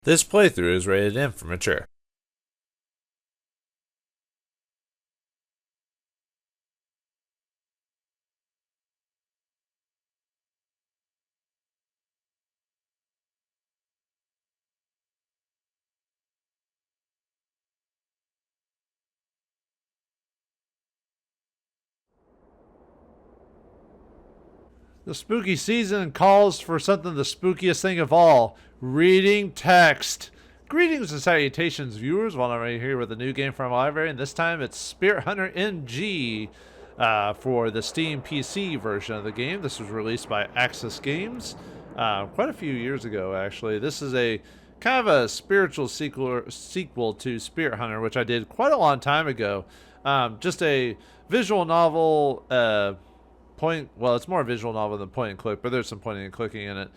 This playthrough is rated M for mature. The spooky season calls for something the spookiest thing of all, reading text. Greetings and salutations, viewers. While I'm right here with a new game from our library, and this time it's Spirit Hunter MG for the Steam PC version of the game. This was released by Axis Games quite a few years ago, actually. This is a kind of a spiritual sequel to Spirit Hunter, which I did quite a long time ago. Just a visual novel. It's more a visual novel than point and click, but there's some pointing and clicking in it.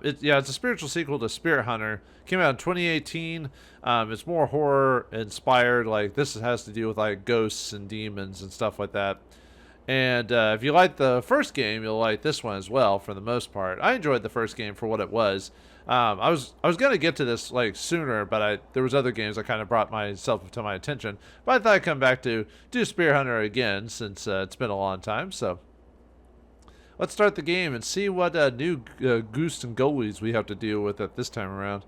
It's a spiritual sequel to Spirit Hunter. Came out in 2018. It's more horror inspired. Like, this has to do with like ghosts and demons and stuff like that. And if you like the first game, you'll like this one as well. For the most part, I enjoyed the first game for what it was. I was gonna get to this like sooner, but there was other games that kind of brought myself to my attention. But I thought I'd come back to do Spirit Hunter again since it's been a long time. So let's start the game and see what new goose and goalies we have to deal with at this time around.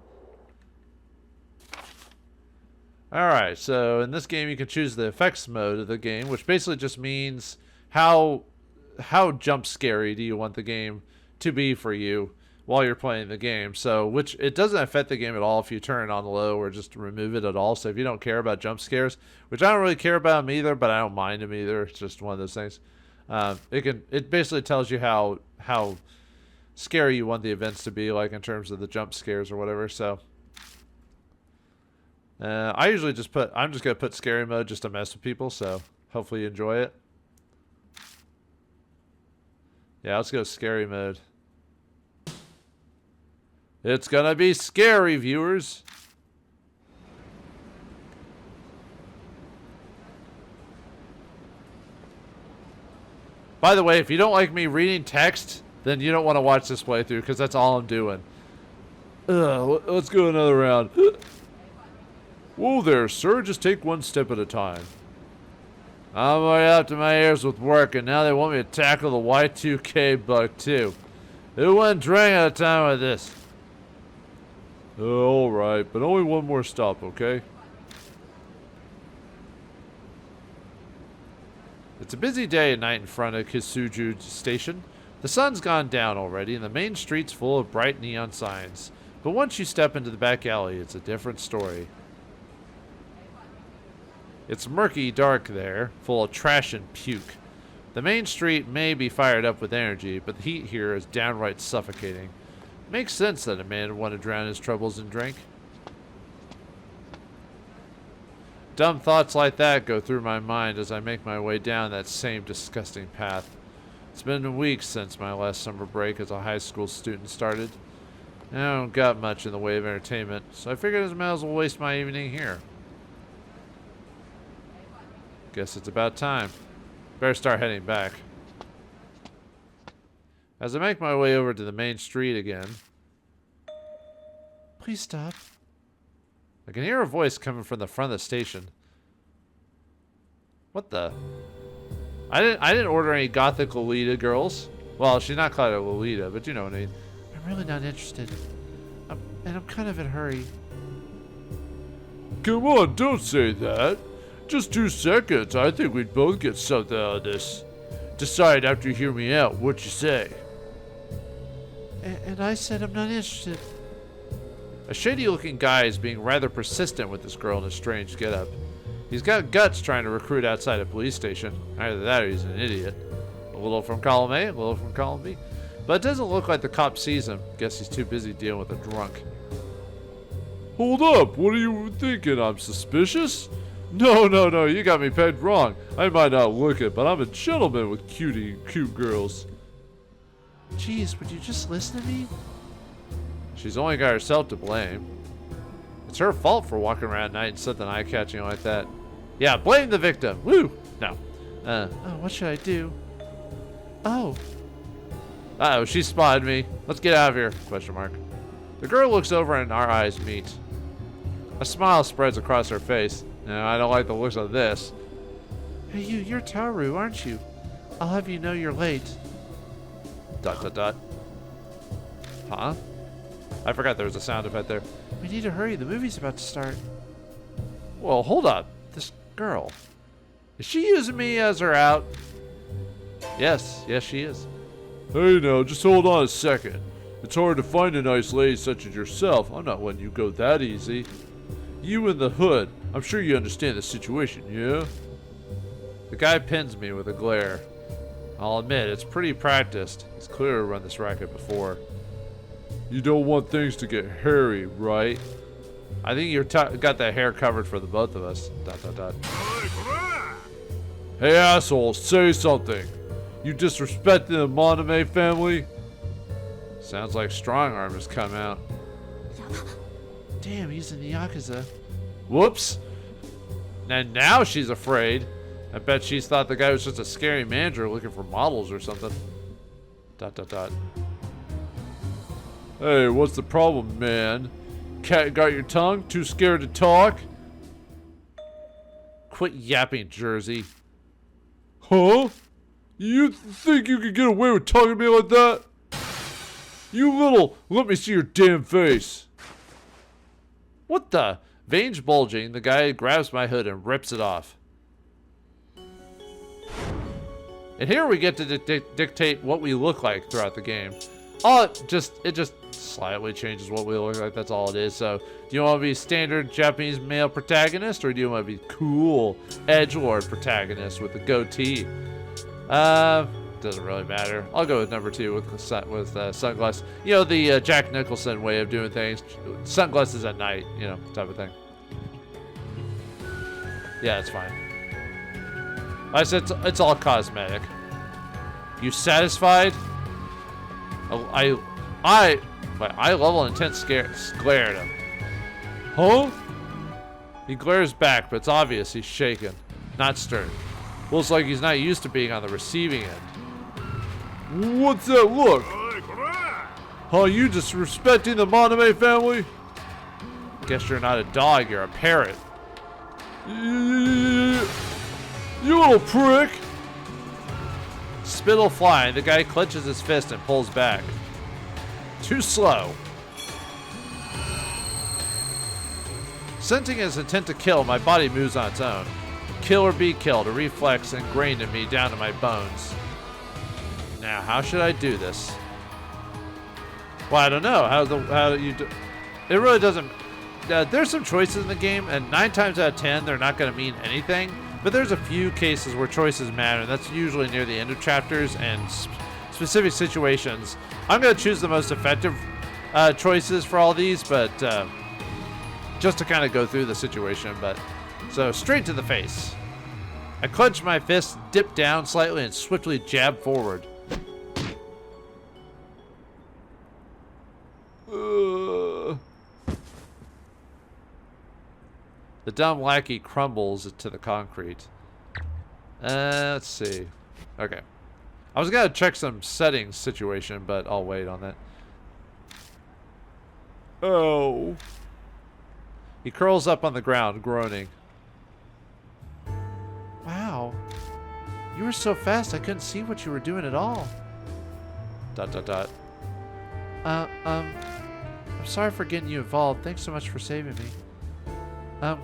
Alright, so in this game you can choose the effects mode of the game, which basically just means how jump scary do you want the game to be for you while you're playing the game. So, which it doesn't affect the game at all if you turn it on low or just remove it at all. So if you don't care about jump scares, which I don't really care about them either, but I don't mind them either. It's just one of those things. It basically tells you how scary you want the events to be, like in terms of the jump scares or whatever. So I usually I'm just gonna put scary mode just to mess with people. So hopefully you enjoy it. Yeah, let's go scary mode. It's gonna be scary, viewers. By the way, if you don't like me reading text, then you don't want to watch this playthrough, because that's all I'm doing. Let's go another round. Whoa there, sir. Just take one step at a time. I'm right up to my ears with work, and now they want me to tackle the Y2K bug, too. Who went drink at a time like this? Alright, but only one more stop, okay? It's a busy day at night in front of Kisuju Station. The sun's gone down already, and the main street's full of bright neon signs. But once you step into the back alley, it's a different story. It's murky dark there, full of trash and puke. The main street may be fired up with energy, but the heat here is downright suffocating. It makes sense that a man would want to drown his troubles in drink. Dumb thoughts like that go through my mind as I make my way down that same disgusting path. It's been weeks since my last summer break as a high school student started. I don't got much in the way of entertainment, so I figured I might as well waste my evening here. Guess it's about time. Better start heading back. As I make my way over to the main street again. Please stop. I can hear a voice coming from the front of the station. What the? I didn't order any gothic Lolita girls. Well, she's not called a Lolita, but you know what I mean. I'm really not interested. And I'm kind of in a hurry. Come on, don't say that. Just 2 seconds. I think we'd both get something out of this. Decide after you hear me out what you say. And I said I'm not interested. A shady-looking guy is being rather persistent with this girl in a strange getup. He's got guts trying to recruit outside a police station. Either that or he's an idiot. A little from column A, a little from column B. But it doesn't look like the cop sees him. Guess he's too busy dealing with a drunk. Hold up, what are you thinking? I'm suspicious? No, you got me pegged wrong. I might not look it, but I'm a gentleman with cute girls. Jeez, would you just listen to me? She's only got herself to blame. It's her fault for walking around at night and something eye-catching like that. Yeah, blame the victim. Woo! No. Oh, what should I do? Oh. Uh-oh, she spotted me. Let's get out of here. Question mark. The girl looks over and our eyes meet. A smile spreads across her face. No, I don't like the looks of this. Hey, you're Taru, aren't you? I'll have you know you're late. ... Huh? I forgot there was a sound effect there. We need to hurry. The movie's about to start. Well, hold up. This girl. Is she using me as her out? Yes, she is. Hey now, just hold on a second. It's hard to find a nice lady such as yourself. I'm not letting you go that easy. You in the hood. I'm sure you understand the situation, yeah? The guy pins me with a glare. I'll admit, it's pretty practiced. He's clearly run this racket before. You don't want things to get hairy, right? I think you're got that hair covered for the both of us. ... Hey asshole, say something. You disrespecting the Motoya family? Sounds like Strong Arm has come out. Damn, he's in the Yakuza. Whoops. And now she's afraid. I bet she's thought the guy was just a scary manager looking for models or something. ... Hey, what's the problem, man? Cat got your tongue? Too scared to talk? Quit yapping, Jersey. Huh? You think you could get away with talking to me like that? You little, let me see your damn face. What the? Veins bulging, the guy grabs my hood and rips it off. And here we get to dictate what we look like throughout the game. It just slightly changes what we look like, that's all it is. So, do you want to be standard Japanese male protagonist, or do you want to be cool edgelord protagonist with a goatee? Doesn't really matter. I'll go with number 2 with sunglasses. You know, the Jack Nicholson way of doing things. Sunglasses at night, you know, type of thing. Yeah, it's fine. I said it's all cosmetic. You satisfied? My eye level intense glare at him. Huh? He glares back, but it's obvious he's shaken, not stirred. Looks like he's not used to being on the receiving end. What's that look? Huh, you disrespecting the Motoya family? Guess you're not a dog, you're a parrot. You little prick! Spittle flying, the guy clenches his fist and pulls back. Too slow. Sensing his intent to kill, my body moves on its own. Kill or be killed, a reflex ingrained in me down to my bones. Now, how should I do this? Well, I don't know. How do you do? It really doesn't. There's some choices in the game, and 9 times out of 10, they're not going to mean anything. But there's a few cases where choices matter, and that's usually near the end of chapters and specific situations. I'm going to choose the most effective choices for all these, but just to kind of go through the situation. But so straight to the face. I clench my fist, dip down slightly, and swiftly jab forward. The dumb lackey crumbles to the concrete. Let's see. Okay. I was gonna check some settings situation, but I'll wait on that. Oh. He curls up on the ground, groaning. Wow. You were so fast I couldn't see what you were doing at all. ... I'm sorry for getting you involved. Thanks so much for saving me.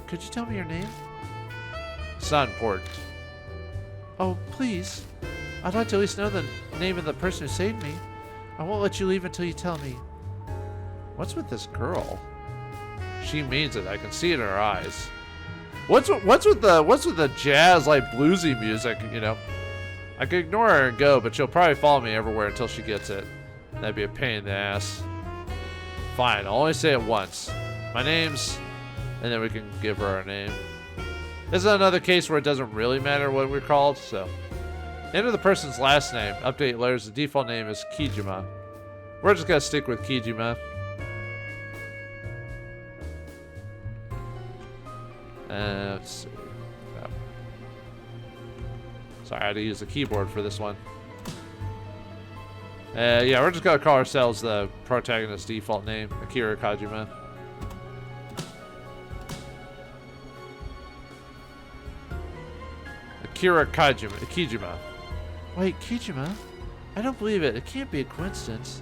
Could you tell me your name? It's not important. Oh, please. I'd like to at least know the name of the person who saved me. I won't let you leave until you tell me. What's with this girl? She means it. I can see it in her eyes. What's with the jazz like bluesy music, you know? I could ignore her and go, but she'll probably follow me everywhere until she gets it. That'd be a pain in the ass. Fine, I'll only say it once. My name's... And then we can give her our name. This is another case where it doesn't really matter what we're called, so. Enter the person's last name. Update letters. The default name is Kijima. We're just gonna stick with Kijima. Let's see. Oh. Sorry, I had to use the keyboard for this one. Yeah, we're just gonna call ourselves the protagonist default name, Akira Kijima. Akira Kijima. Wait, Kijima? I don't believe it. It can't be a coincidence.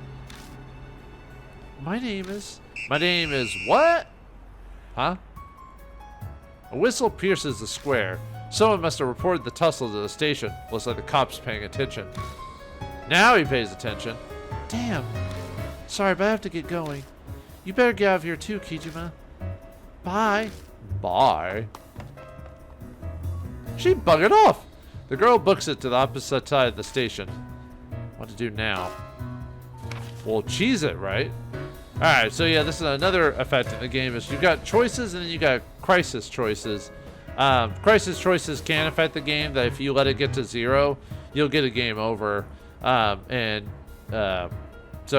My name is what? Huh? A whistle pierces the square. Someone must have reported the tussle to the station. Looks like the cops paying attention. Now he pays attention. Damn. Sorry, but I have to get going. You better get out of here too, Kijima. Bye. Bye. She buggered off. The girl books it to the opposite side of the station. What to do now? Well, cheese it, right? Alright, so yeah, this is another effect in the game is you've got choices and then you got crisis choices. Crisis choices can affect the game, that if you let it get to 0, you'll get a game over. So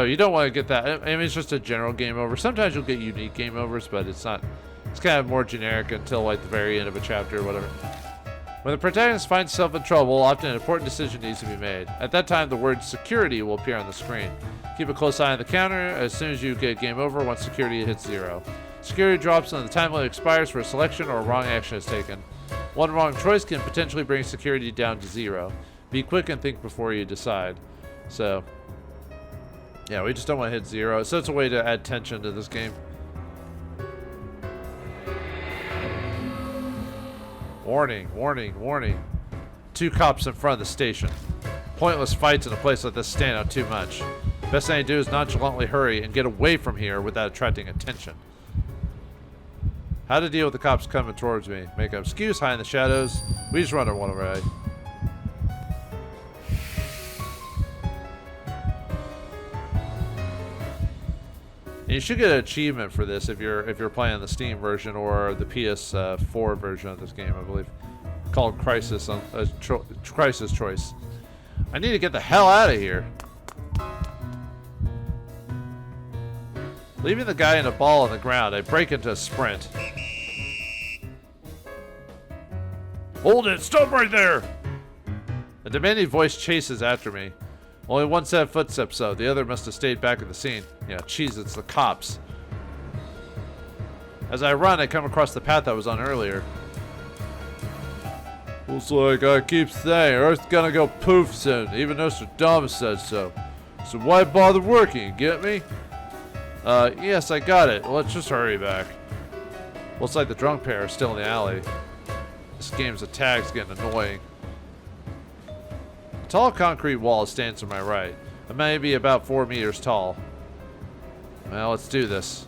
you don't want to get that. I mean, it's just a general game over. Sometimes you'll get unique game overs, but it's not. It's kind of more generic until like the very end of a chapter or whatever. When the protagonist finds himself in trouble, often an important decision needs to be made. At that time, the word security will appear on the screen. Keep a close eye on the counter as soon as you get game over once security hits 0. Security drops when the time limit expires for a selection or a wrong action is taken. One wrong choice can potentially bring security down to 0. Be quick and think before you decide. So, yeah, we just don't want to hit 0. So it's a way to add tension to this game. Warning, warning, warning. 2 cops in front of the station. Pointless fights in a place like this stand out too much. Best thing to do is nonchalantly hurry and get away from here without attracting attention. How to deal with the cops coming towards me. Make an excuse, hide in the shadows. We just run our one away. And you should get an achievement for this if you're playing the Steam version or the PS4 version of this game, I believe, called Crisis Choice. I need to get the hell out of here. Leaving the guy in a ball on the ground, I break into a sprint. Hold it! Stop right there! A demanding voice chases after me. Only one set of footsteps though. The other must have stayed back at the scene. Yeah, jeez, it's the cops. As I run, I come across the path I was on earlier. Looks like I keep saying Earth's gonna go poof soon. Even Nostradamus said so. So why bother working? Get me? Yes, I got it. Let's just hurry back. Looks like the drunk pair are still in the alley. This game's attacks getting annoying. A tall concrete wall stands to my right. It may be about 4 meters tall. Well, let's do this.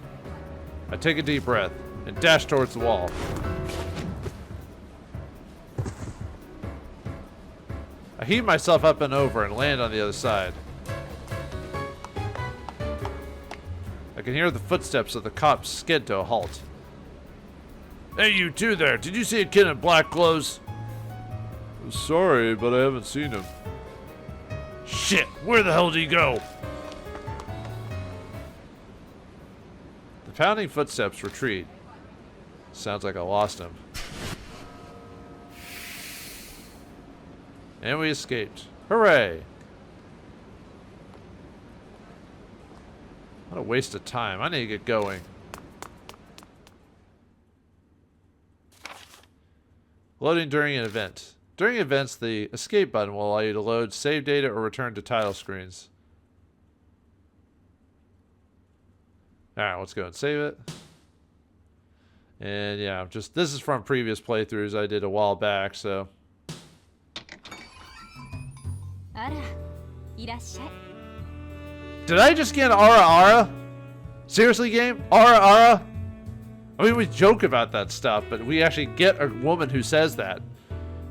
I take a deep breath and dash towards the wall. I heave myself up and over and land on the other side. I can hear the footsteps of the cops skid to a halt. Hey, you two there. Did you see a kid in black clothes? Sorry, but I haven't seen him. Shit, where the hell did he go? The pounding footsteps retreat. Sounds like I lost him. And we escaped. Hooray! What a waste of time. I need to get going. Loading during an event. During events, the escape button will allow you to load save data or return to title screens. Alright, let's go and save it. And yeah, just this is from previous playthroughs I did a while back, so. Did I just get an Ara Ara? Seriously, game? Ara Ara? I mean, we joke about that stuff, but we actually get a woman who says that.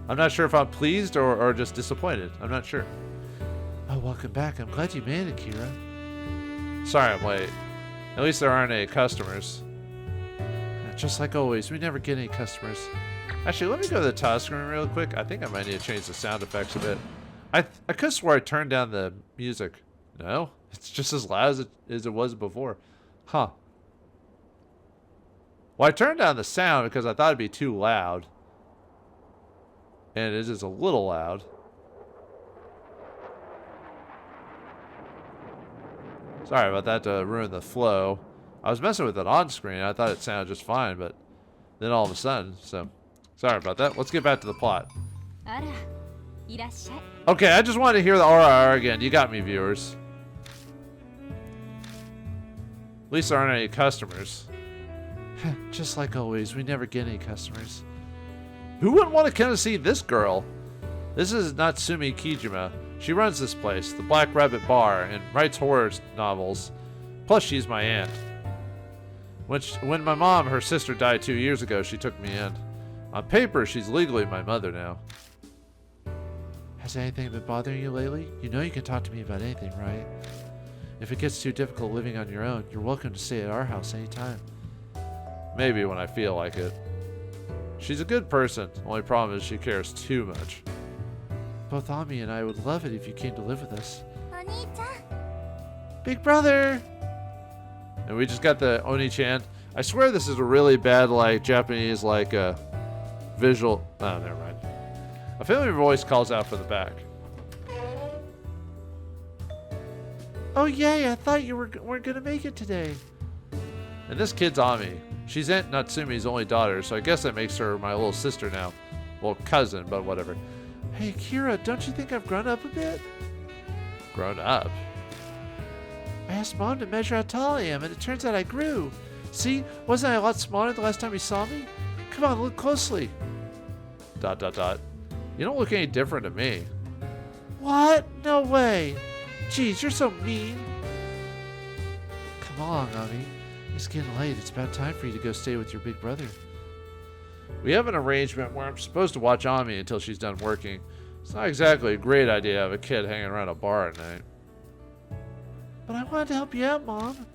I'm not sure if I'm pleased or just disappointed. I'm not sure. Oh, welcome back. I'm glad you made it, Kira. Sorry I'm late. At least there aren't any customers. Just like always, we never get any customers. Actually, let me go to the title screen real quick. I think I might need to change the sound effects a bit. I could have swore I turned down the music. No, it's just as loud as it was before. Huh. Well, I turned down the sound because I thought it'd be too loud. And it is a little loud. Sorry about that to ruin the flow. I was messing with it on screen. I thought it sounded just fine, but then all of a sudden, so sorry about that. Let's get back to the plot. Okay, I just wanted to hear the RR again. You got me, viewers. At least there aren't any customers. Just like always, we never get any customers. Who wouldn't want to come to see this girl? This is Natsumi Kijima. She runs this place, the Black Rabbit Bar, and writes horror novels. Plus, she's my aunt. When my mom, her sister, died 2 years ago, she took me in. On paper, she's legally my mother now. Has anything been bothering you lately? You know you can talk to me about anything, right? If it gets too difficult living on your own, you're welcome to stay at our house anytime. Maybe when I feel like it. She's a good person. Only problem is she cares too much. Both Ami and I would love it if you came to live with us. Big brother! And we just got the Oni-chan. I swear this is a really bad, like, Japanese, like, visual... Oh, never mind. A familiar voice calls out from the back. Oh, yay, I thought you weren't gonna make it today. And this kid's Ami. She's Aunt Natsumi's only daughter, so I guess that makes her my little sister now. Well, cousin, but whatever. Hey, Akira, don't you think I've grown up a bit? Grown up? I asked Mom to measure how tall I am, and it turns out I grew. See? Wasn't I a lot smaller the last time you saw me? Come on, look closely. ... You don't look any different to me. What? No way. Jeez, you're so mean. Come along, Ami. It's getting late. It's about time for you to go stay with your big brother. We have an arrangement where I'm supposed to watch Ami until she's done working. It's not exactly a great idea to have a kid hanging around a bar at night. But I wanted to help you out, Mom.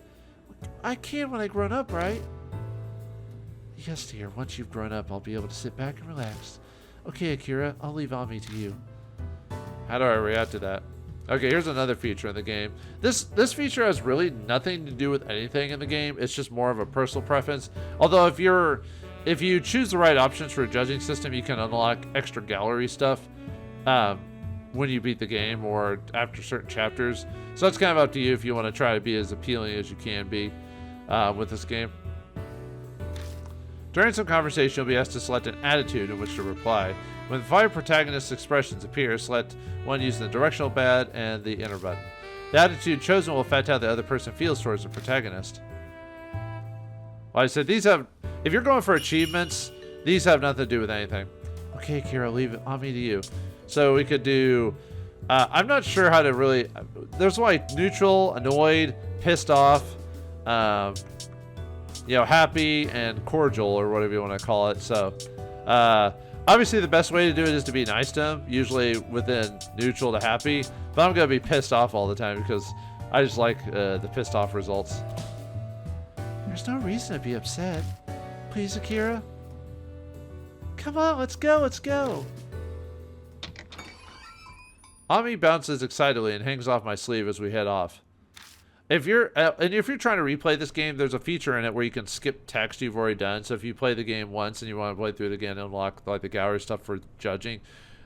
I can when I grown up, right? Yes, dear. Once you've grown up, I'll be able to sit back and relax. Okay, Akira, I'll leave Ami to you. How do I react to that? Okay, here's another feature in the game. This feature has really nothing to do with anything in the game. It's just more of a personal preference. Although if you choose the right options for a judging system, you can unlock extra gallery stuff when you beat the game or after certain chapters. So it's kind of up to you if you want to try to be as appealing as you can be with this game. During some conversation, you'll be asked to select an attitude in which to reply. When the 5 protagonist expressions appear, select one using the directional pad and the enter button. The attitude chosen will affect how the other person feels towards the protagonist. Like I said, if you're going for achievements, these have nothing to do with anything. Okay, Kira, leave it on me to you. So we could do, I'm not sure how to really, there's like neutral, annoyed, pissed off, happy and cordial or whatever you want to call it. So, obviously the best way to do it is to be nice to him, usually within neutral to happy, but I'm going to be pissed off all the time because I just like the pissed off results. There's no reason to be upset. Please, Akira? Come on, let's go, let's go. Ami bounces excitedly and hangs off my sleeve as we head off. If you're trying to replay this game, there's a feature in it where you can skip text you've already done. So if you play the game once and you want to play through it again and unlock like the gallery stuff for judging,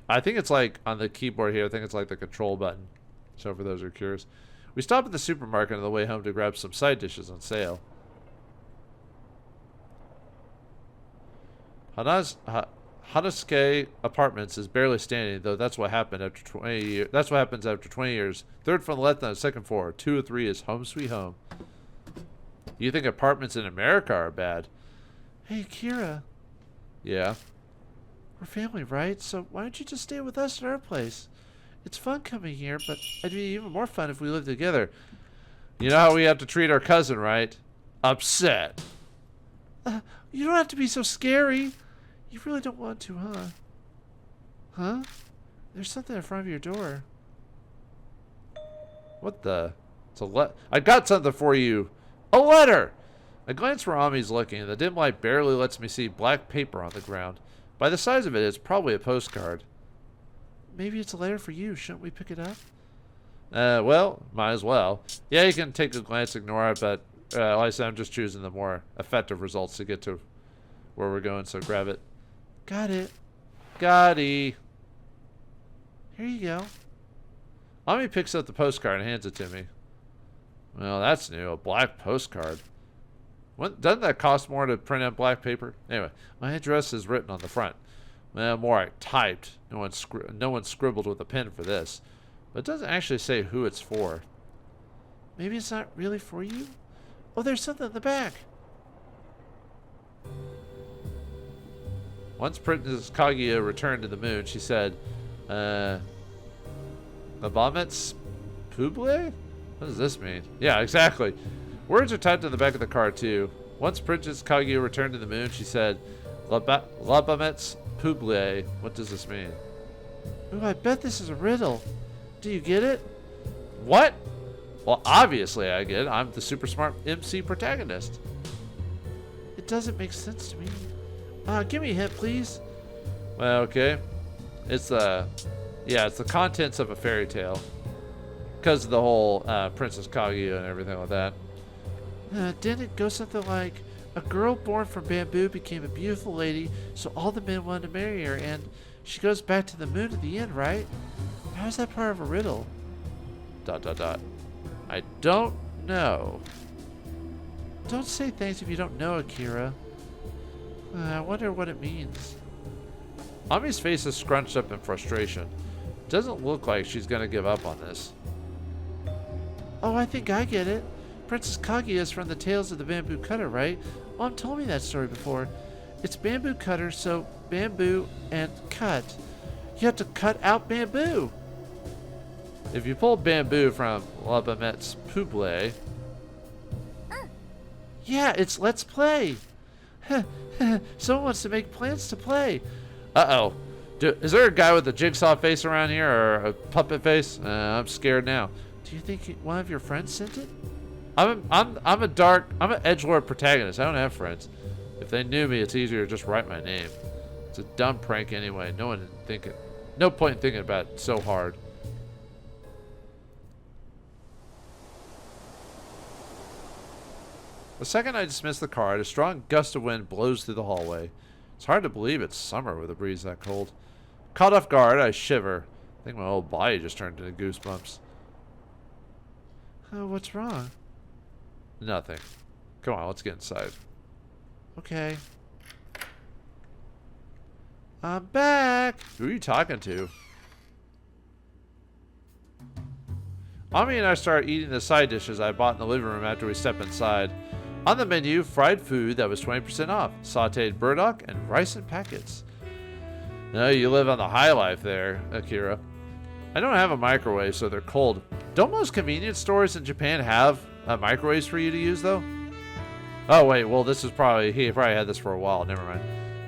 I think it's like on the keyboard here. I think it's like the control button. So for those who are curious, we stop at the supermarket on the way home to grab some side dishes on sale. Hanasuke Apartments is barely standing, though that's what happened after 20 years. That's what happens after 20 years. Third from the left on the second floor. 2 or 3 is home sweet home. You think apartments in America are bad? Hey, Kira. Yeah? We're family, right? So why don't you just stay with us at our place? It's fun coming here, but it'd be even more fun if we lived together. You know how we have to treat our cousin, right? Upset. You don't have to be so scary. You really don't want to, huh? Huh? There's something in front of your door. What the? It's a I got something for you. A letter! I glance where Ami's looking. The dim light barely lets me see black paper on the ground. By the size of it, it's probably a postcard. Maybe it's a letter for you. Shouldn't we pick it up? Well, might as well. Yeah, you can take a glance, ignore it, but like I said, I'm just choosing the more effective results to get to where we're going, so grab it. Got it. Got-y. Here you go. Ami picks up the postcard and hands it to me. Well, that's new. A black postcard. Doesn't that cost more to print on black paper? Anyway, my address is written on the front. Well, more like typed. No one scribbled with a pen for this. But it doesn't actually say who it's for. Maybe it's not really for you? Oh, there's something in the back. Once Princess Kaguya returned to the moon, she said, Labamet's Puble? What does this mean? Yeah, exactly. Words are typed on the back of the card, too. Once Princess Kaguya returned to the moon, she said, Labamet's Puble. What does this mean? Ooh, I bet this is a riddle. Do you get it? What? Well, obviously I get it. I'm the super smart MC protagonist. It doesn't make sense to me. Give me a hint, please. Well, okay. It's the contents of a fairy tale. Because of the whole Princess Kaguya and everything like that. Didn't it go something like, a girl born from bamboo became a beautiful lady, so all the men wanted to marry her, and she goes back to the moon at the end, right? How is that part of a riddle? ... I don't know. Don't say things if you don't know, Akira. I wonder what it means. Ami's face is scrunched up in frustration. Doesn't look like she's gonna give up on this. Oh, I think I get it. Princess Kaguya is from the Tales of the Bamboo Cutter, right? Mom told me that story before. It's bamboo cutter, so bamboo and cut. You have to cut out bamboo. If you pull bamboo from Labamet's Puble... Yeah, it's let's play. Someone wants to make plans to play. Uh-oh. Is there a guy with a jigsaw face around here, or a puppet face? I'm scared now. Do you think one of your friends sent it? I'm an edgelord protagonist. I don't have friends. If they knew me, it's easier to just write my name. It's a dumb prank anyway. No point in thinking about it so hard. The second I dismiss the card, a strong gust of wind blows through the hallway. It's hard to believe it's summer with a breeze that cold. Caught off guard, I shiver. I think my whole body just turned into goosebumps. Oh, what's wrong? Nothing. Come on, let's get inside. Okay. I'm back! Who are you talking to? Ami and I started eating the side dishes I bought in the living room after we stepped inside. On the menu, fried food that was 20% off, sauteed burdock, and rice in packets. No, you live on the high life there, Akira. I don't have a microwave, so they're cold. Don't most convenience stores in Japan have microwaves for you to use, though? Oh, wait, well, he probably had this for a while, never mind.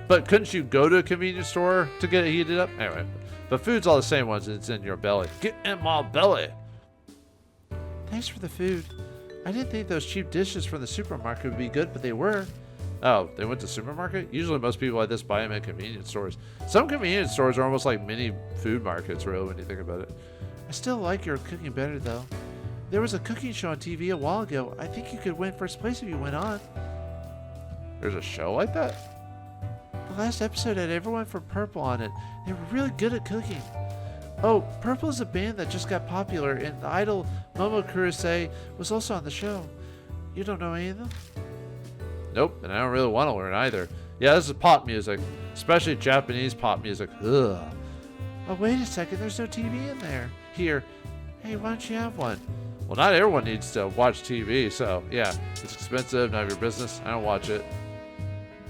But couldn't you go to a convenience store to get it heated up? Anyway, but food's all the same once it's in your belly. Get in my belly! Thanks for the food. I didn't think those cheap dishes from the supermarket would be good, but they were. Oh, they went to supermarket? Usually most people like this buy them at convenience stores. Some convenience stores are almost like mini food markets, really, when you think about it. I still like your cooking better, though. There was a cooking show on TV a while ago. I think you could win first place if you went on. There's a show like that? The last episode had everyone from Purple on it. They were really good at cooking. Oh, Purple is a band that just got popular, and the idol Momo Kurose was also on the show. You don't know any of them? Nope, and I don't really want to learn either. Yeah, this is pop music, especially Japanese pop music. Ugh. Oh, wait a second, there's no TV in there. Here. Hey, why don't you have one? Well, not everyone needs to watch TV, so yeah, it's expensive, none of your business. I don't watch it.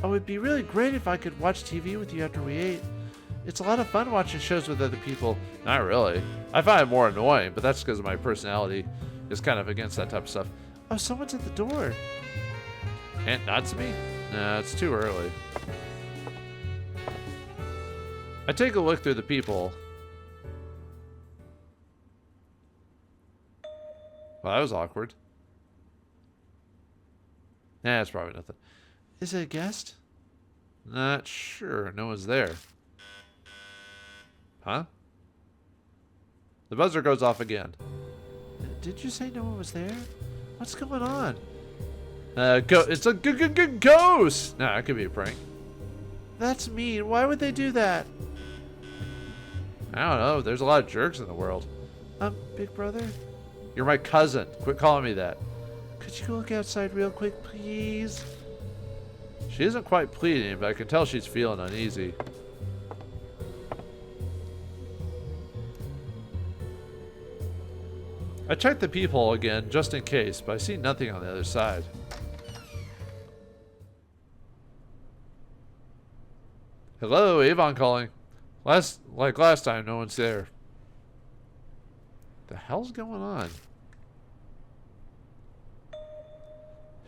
Oh, it'd be really great if I could watch TV with you after we ate. It's a lot of fun watching shows with other people. Not really. I find it more annoying, but that's because of my personality is kind of against that type of stuff. Oh, someone's at the door. Aunt Natsumi? Nah, it's too early. I take a look through the people. Well, that was awkward. Nah, it's probably nothing. Is it a guest? Not sure. No one's there. Huh? The buzzer goes off again. Did you say no one was there? What's going on? It's a ghost! Nah, it could be a prank. That's mean. Why would they do that? I don't know. There's a lot of jerks in the world. Big brother? You're my cousin. Quit calling me that. Could you go look outside real quick, please? She isn't quite pleading, but I can tell she's feeling uneasy. I checked the peephole again, just in case, but I see nothing on the other side. Hello, Avon calling. Like last time, no one's there. The hell's going on?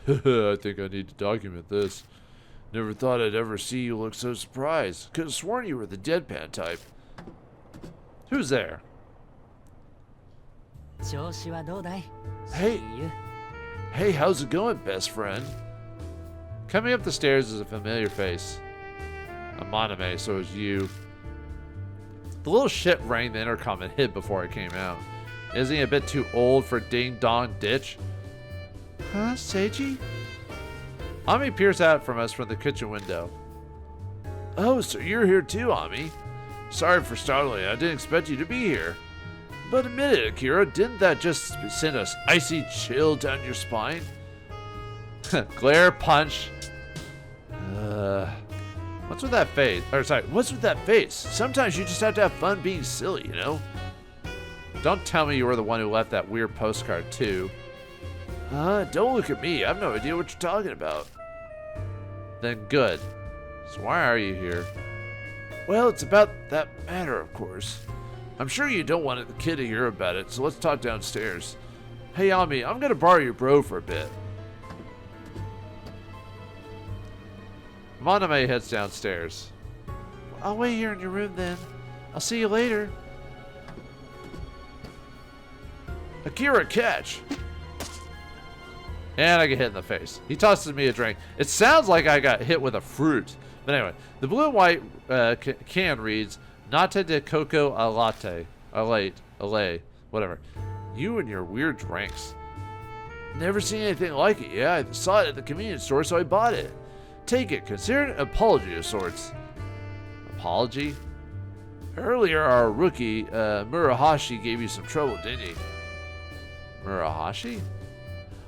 I think I need to document this. Never thought I'd ever see you look so surprised. Could have sworn you were the deadpan type. Who's there? Hey. Hey, how's it going, best friend? Coming up the stairs is a familiar face. A Moname, so is you. The little shit rang the intercom and hid before I came out. Isn't he a bit too old for ding-dong ditch? Huh, Seiji? Ami peers out from us from the kitchen window. Oh, so you're here too, Ami. Sorry for startling you. I didn't expect you to be here. But admit it, Akira, didn't that just send an icy chill down your spine? Glare, punch. What's with that face? What's with that face? Sometimes you just have to have fun being silly, you know? Don't tell me you were the one who left that weird postcard, too. Don't look at me. I have no idea what you're talking about. Then good. So why are you here? Well, it's about that matter, of course. I'm sure you don't want the kid to hear about it, so let's talk downstairs. Hey, Ami, I'm gonna borrow your bro for a bit. Moname heads downstairs. I'll wait here in your room then. I'll see you later. Akira, catch! And I get hit in the face. He tosses me a drink. It sounds like I got hit with a fruit. But anyway, the blue and white can reads, Nata de coco a latte. A lay, whatever. You and your weird drinks. Never seen anything like it. Yeah, I saw it at the convenience store, so I bought it. Take it. Consider it an apology of sorts. Apology? Earlier, our rookie, Murahashi, gave you some trouble, didn't he? Murahashi?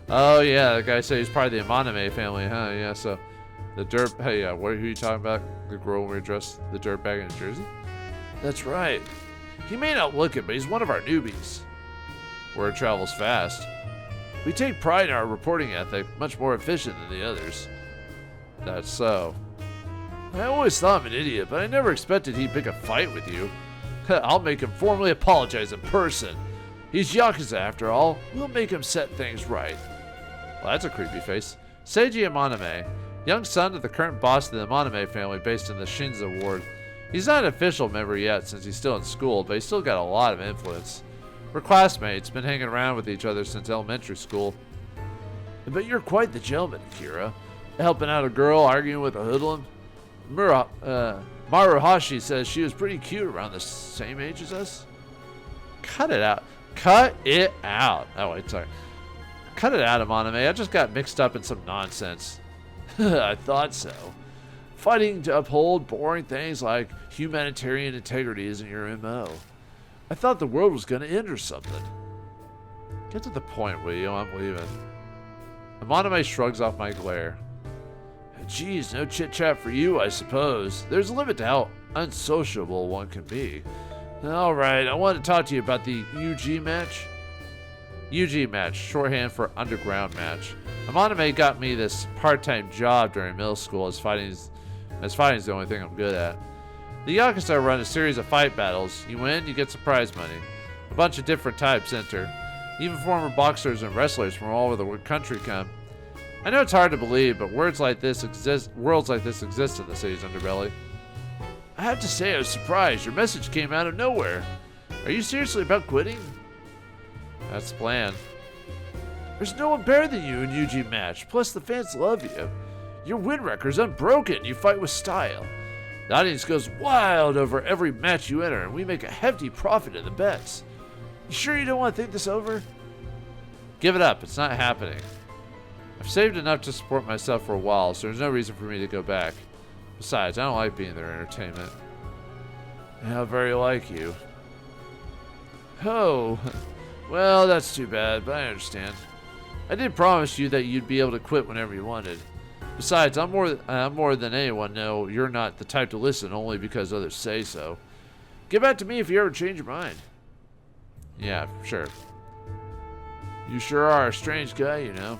Oh, yeah, the guy said he's part of the Amaname family, huh? Yeah, so the dirt... Hey, who are you talking about? The girl when we were dressed the dirtbag in Jersey? That's right. He may not look it, but he's one of our newbies. Word travels fast. We take pride in our reporting ethic, much more efficient than the others. That's so. I always thought him an idiot, but I never expected he'd pick a fight with you. I'll make him formally apologize in person. He's Yakuza after all. We'll make him set things right. Well, that's a creepy face. Seiji Amaname, young son of the current boss of the Amaname family based in the Shinza ward. He's not an official member yet since he's still in school, but he's still got a lot of influence. We're classmates, been hanging around with each other since elementary school. But you're quite the gentleman, Akira. Helping out a girl, arguing with a hoodlum. Maruhashi says she was pretty cute around the same age as us. Cut it out. Cut it out. Oh, wait, sorry. Cut it out, Amaname. I just got mixed up in some nonsense. I thought so. Fighting to uphold boring things like humanitarian integrity isn't your MO. I thought the world was going to end or something. Get to the point, will you? I'm leaving. Amaname shrugs off my glare. Geez, no chit-chat for you, I suppose. There's a limit to how unsociable one can be. Alright, I wanted to talk to you about the UG match. UG match, shorthand for underground match. Amaname got me this part-time job during middle school as fighting's the only thing I'm good at. The Yakuza run a series of fight battles. You win, you get some prize money. A bunch of different types enter. Even former boxers and wrestlers from all over the country come. I know it's hard to believe, but worlds like this exist in the city's underbelly. I have to say I was surprised. Your message came out of nowhere. Are you seriously about quitting? That's the plan. There's no one better than you in UG match. Plus the fans love you. Your win record's unbroken. You fight with style. The audience goes wild over every match you enter, and we make a hefty profit in the bets. You sure you don't want to think this over? Give it up. It's not happening. I've saved enough to support myself for a while, so there's no reason for me to go back. Besides, I don't like being their entertainment. How very like you. Oh, well, that's too bad, but I understand. I did promise you that you'd be able to quit whenever you wanted. Besides, I'm more than anyone know you're not the type to listen only because others say so. Get back to me if you ever change your mind. Yeah, sure. You sure are a strange guy, you know.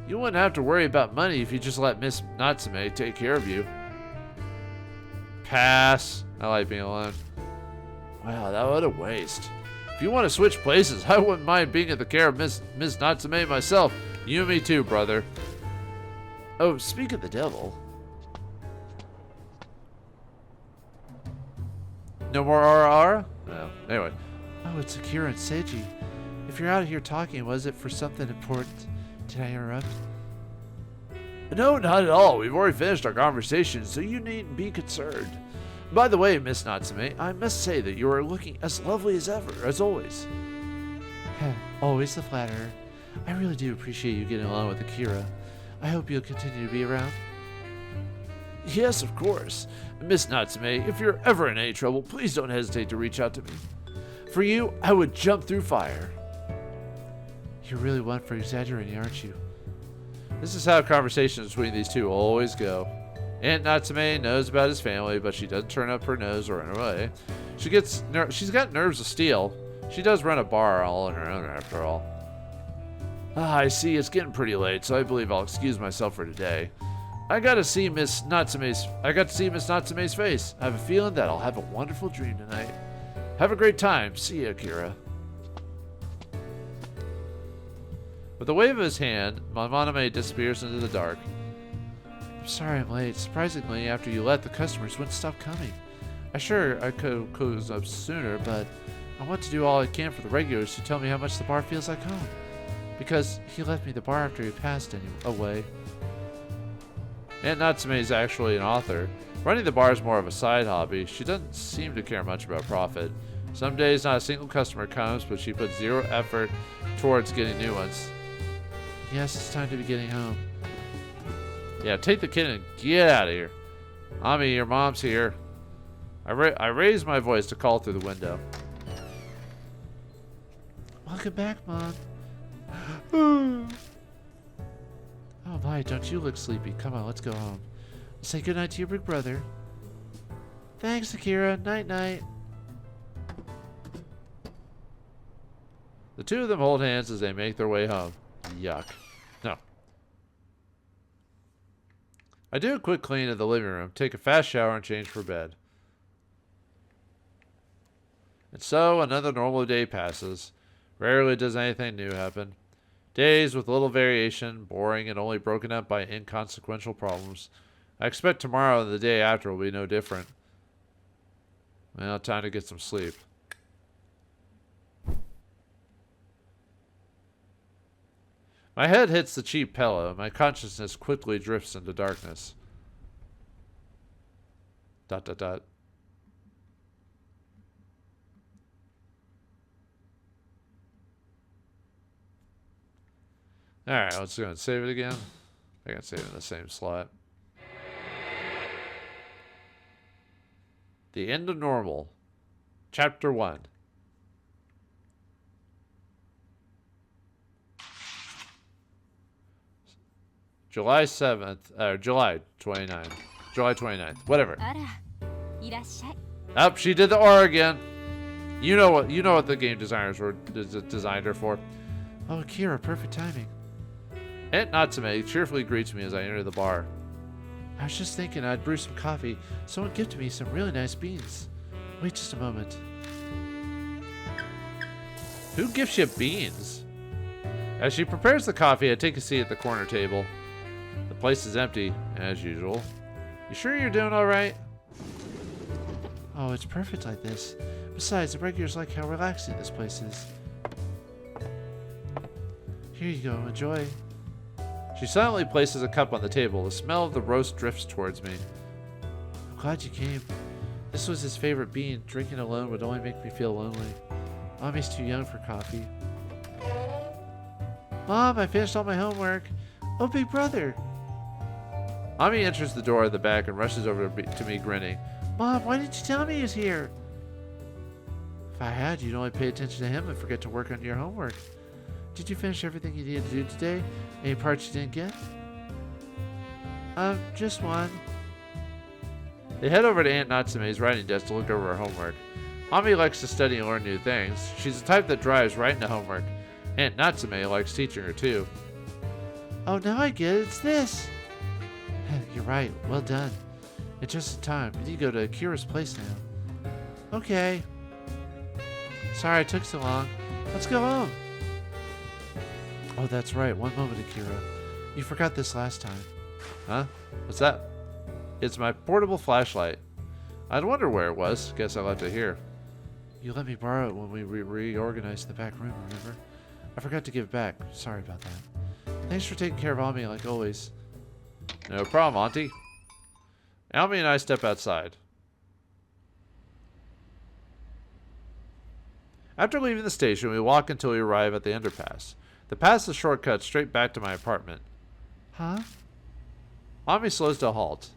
You wouldn't have to worry about money if you just let Miss Natsume take care of you. Pass. I like being alone. Wow, that what a waste. If you want to switch places, I wouldn't mind being at the care of Miss Natsume myself. You and me too, brother. Oh, speak of the devil. No more Ara? No. Anyway. Oh, it's Akira and Seiji. If you're out here talking, was it for something important? Did I interrupt? No, not at all. We've already finished our conversation, so you needn't be concerned. By the way, Miss Natsume, I must say that you are looking as lovely as ever, as always. Always the flatterer. I really do appreciate you getting along with Akira. I hope you'll continue to be around. Yes, of course. Miss Natsume, if you're ever in any trouble, please don't hesitate to reach out to me. For you, I would jump through fire. You're really one for exaggerating, aren't you? This is how conversations between these two always go. Aunt Natsume knows about his family, but she doesn't turn up her nose or run away. She's got nerves of steel. She does run a bar all on her own, after all. I see it's getting pretty late, so I believe I'll excuse myself for today. I got to see Miss Natsume's face. I have a feeling that I'll have a wonderful dream tonight. Have a great time. See you, Akira. With a wave of his hand, Mononoke disappears into the dark. I'm sorry I'm late. Surprisingly, after you left, the customers wouldn't stop coming. I could have closed up sooner, but I want to do all I can for the regulars to tell me how much the bar feels like home. Because he left me the bar after he passed away. Aunt Natsume is actually an author. Running the bar is more of a side hobby. She doesn't seem to care much about profit. Some days not a single customer comes, but she puts zero effort towards getting new ones. Yes, it's time to be getting home. Yeah, take the kid and get out of here. Ami, your mom's here. I raised my voice to call through the window. Welcome back, Mom. Oh my, don't you look sleepy. Come on, let's go home. Say goodnight to your big brother. Thanks, Akira. Night-night. The two of them hold hands as they make their way home. Yuck. No. I do a quick clean of the living room, take a fast shower, and change for bed. And so, another normal day passes. Rarely does anything new happen. Days with little variation, boring, and only broken up by inconsequential problems. I expect tomorrow and the day after will be no different. Well, time to get some sleep. My head hits the cheap pillow, and my consciousness quickly drifts into darkness. ... Alright, let's go and save it again. I can save it in the same slot. The End of Normal. Chapter 1. July 7th, July 29th. July 29th, whatever. Up, she did the R again. You know what the game designers were designed her for. Oh, Akira, perfect timing. Aunt Natsume cheerfully greets me as I enter the bar. I was just thinking I'd brew some coffee. Someone gifted me some really nice beans. Wait just a moment. Who gifts you beans? As she prepares the coffee, I take a seat at the corner table. The place is empty, as usual. You sure you're doing all right? Oh, it's perfect like this. Besides, the regulars like how relaxing this place is. Here you go, enjoy. She silently places a cup on the table. The smell of the roast drifts towards me. I'm glad you came. This was his favorite bean. Drinking alone would only make me feel lonely. Mommy's too young for coffee. Mom, I finished all my homework. Oh, big brother. Ami enters the door at the back and rushes over to me grinning. Mom, why didn't you tell me he was here? If I had, you'd only pay attention to him and forget to work on your homework. Did you finish everything you needed to do today? Any parts you didn't get? Just one. They head over to Aunt Natsume's writing desk to look over her homework. Ami likes to study and learn new things. She's the type that drives right into homework. Aunt Natsume likes teaching her too. Oh, now I get it. It's this. You're right. Well done. In just in time. We need to go to Akira's place now. Okay. Sorry I took so long. Let's go home. Oh, that's right. One moment, Akira. You forgot this last time. Huh? What's that? It's my portable flashlight. I'd wonder where it was. Guess I left it here. You let me borrow it when we reorganized the back room, remember? I forgot to give it back. Sorry about that. Thanks for taking care of Ami like always. No problem, Auntie. Ami and I step outside. After leaving the station, we walk until we arrive at the underpass. The pass is shortcut straight back to my apartment. Huh? Ami slows to a halt.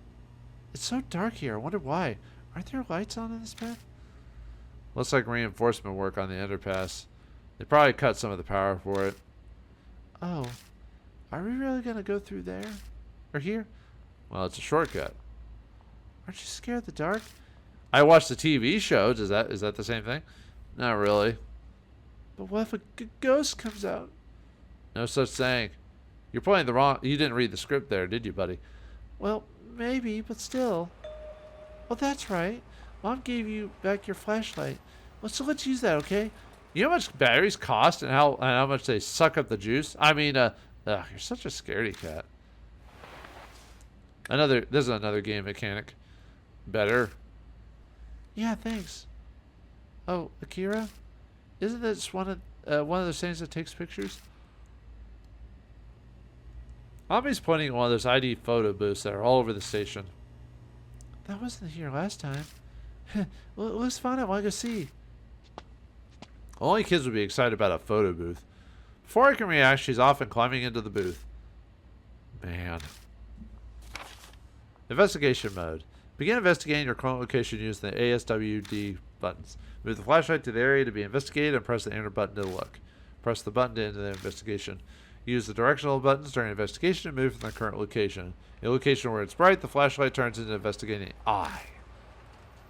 It's so dark here. I wonder why. Aren't there lights on in this path? Looks like reinforcement work on the underpass. They probably cut some of the power for it. Oh. Are we really going to go through there? Or here? Well, it's a shortcut. Aren't you scared of the dark? I watched the TV show. Is that the same thing? Not really. But what if a ghost comes out? No such thing. You're playing the wrong... You didn't read the script there, did you, buddy? Well, maybe, but still. Oh, that's right. Mom gave you back your flashlight. Well, so let's use that, okay? You know how much batteries cost and how much they suck up the juice? I mean, you're such a scaredy cat. This is another game mechanic. Better. Yeah, thanks. Oh, Akira? Isn't this one of those things that takes pictures? Ami's pointing at one of those ID photo booths that are all over the station. That wasn't here last time. Well, it looks fun. I want to go see. Only kids would be excited about a photo booth. Before I can react, she's off and climbing into the booth. Man. Investigation mode. Begin investigating your current location using the ASWD buttons. Move the flashlight to the area to be investigated and press the enter button to look. Press the button to enter the investigation. Use the directional buttons during investigation to move from the current location. In a location where it's bright, the flashlight turns into investigating eye.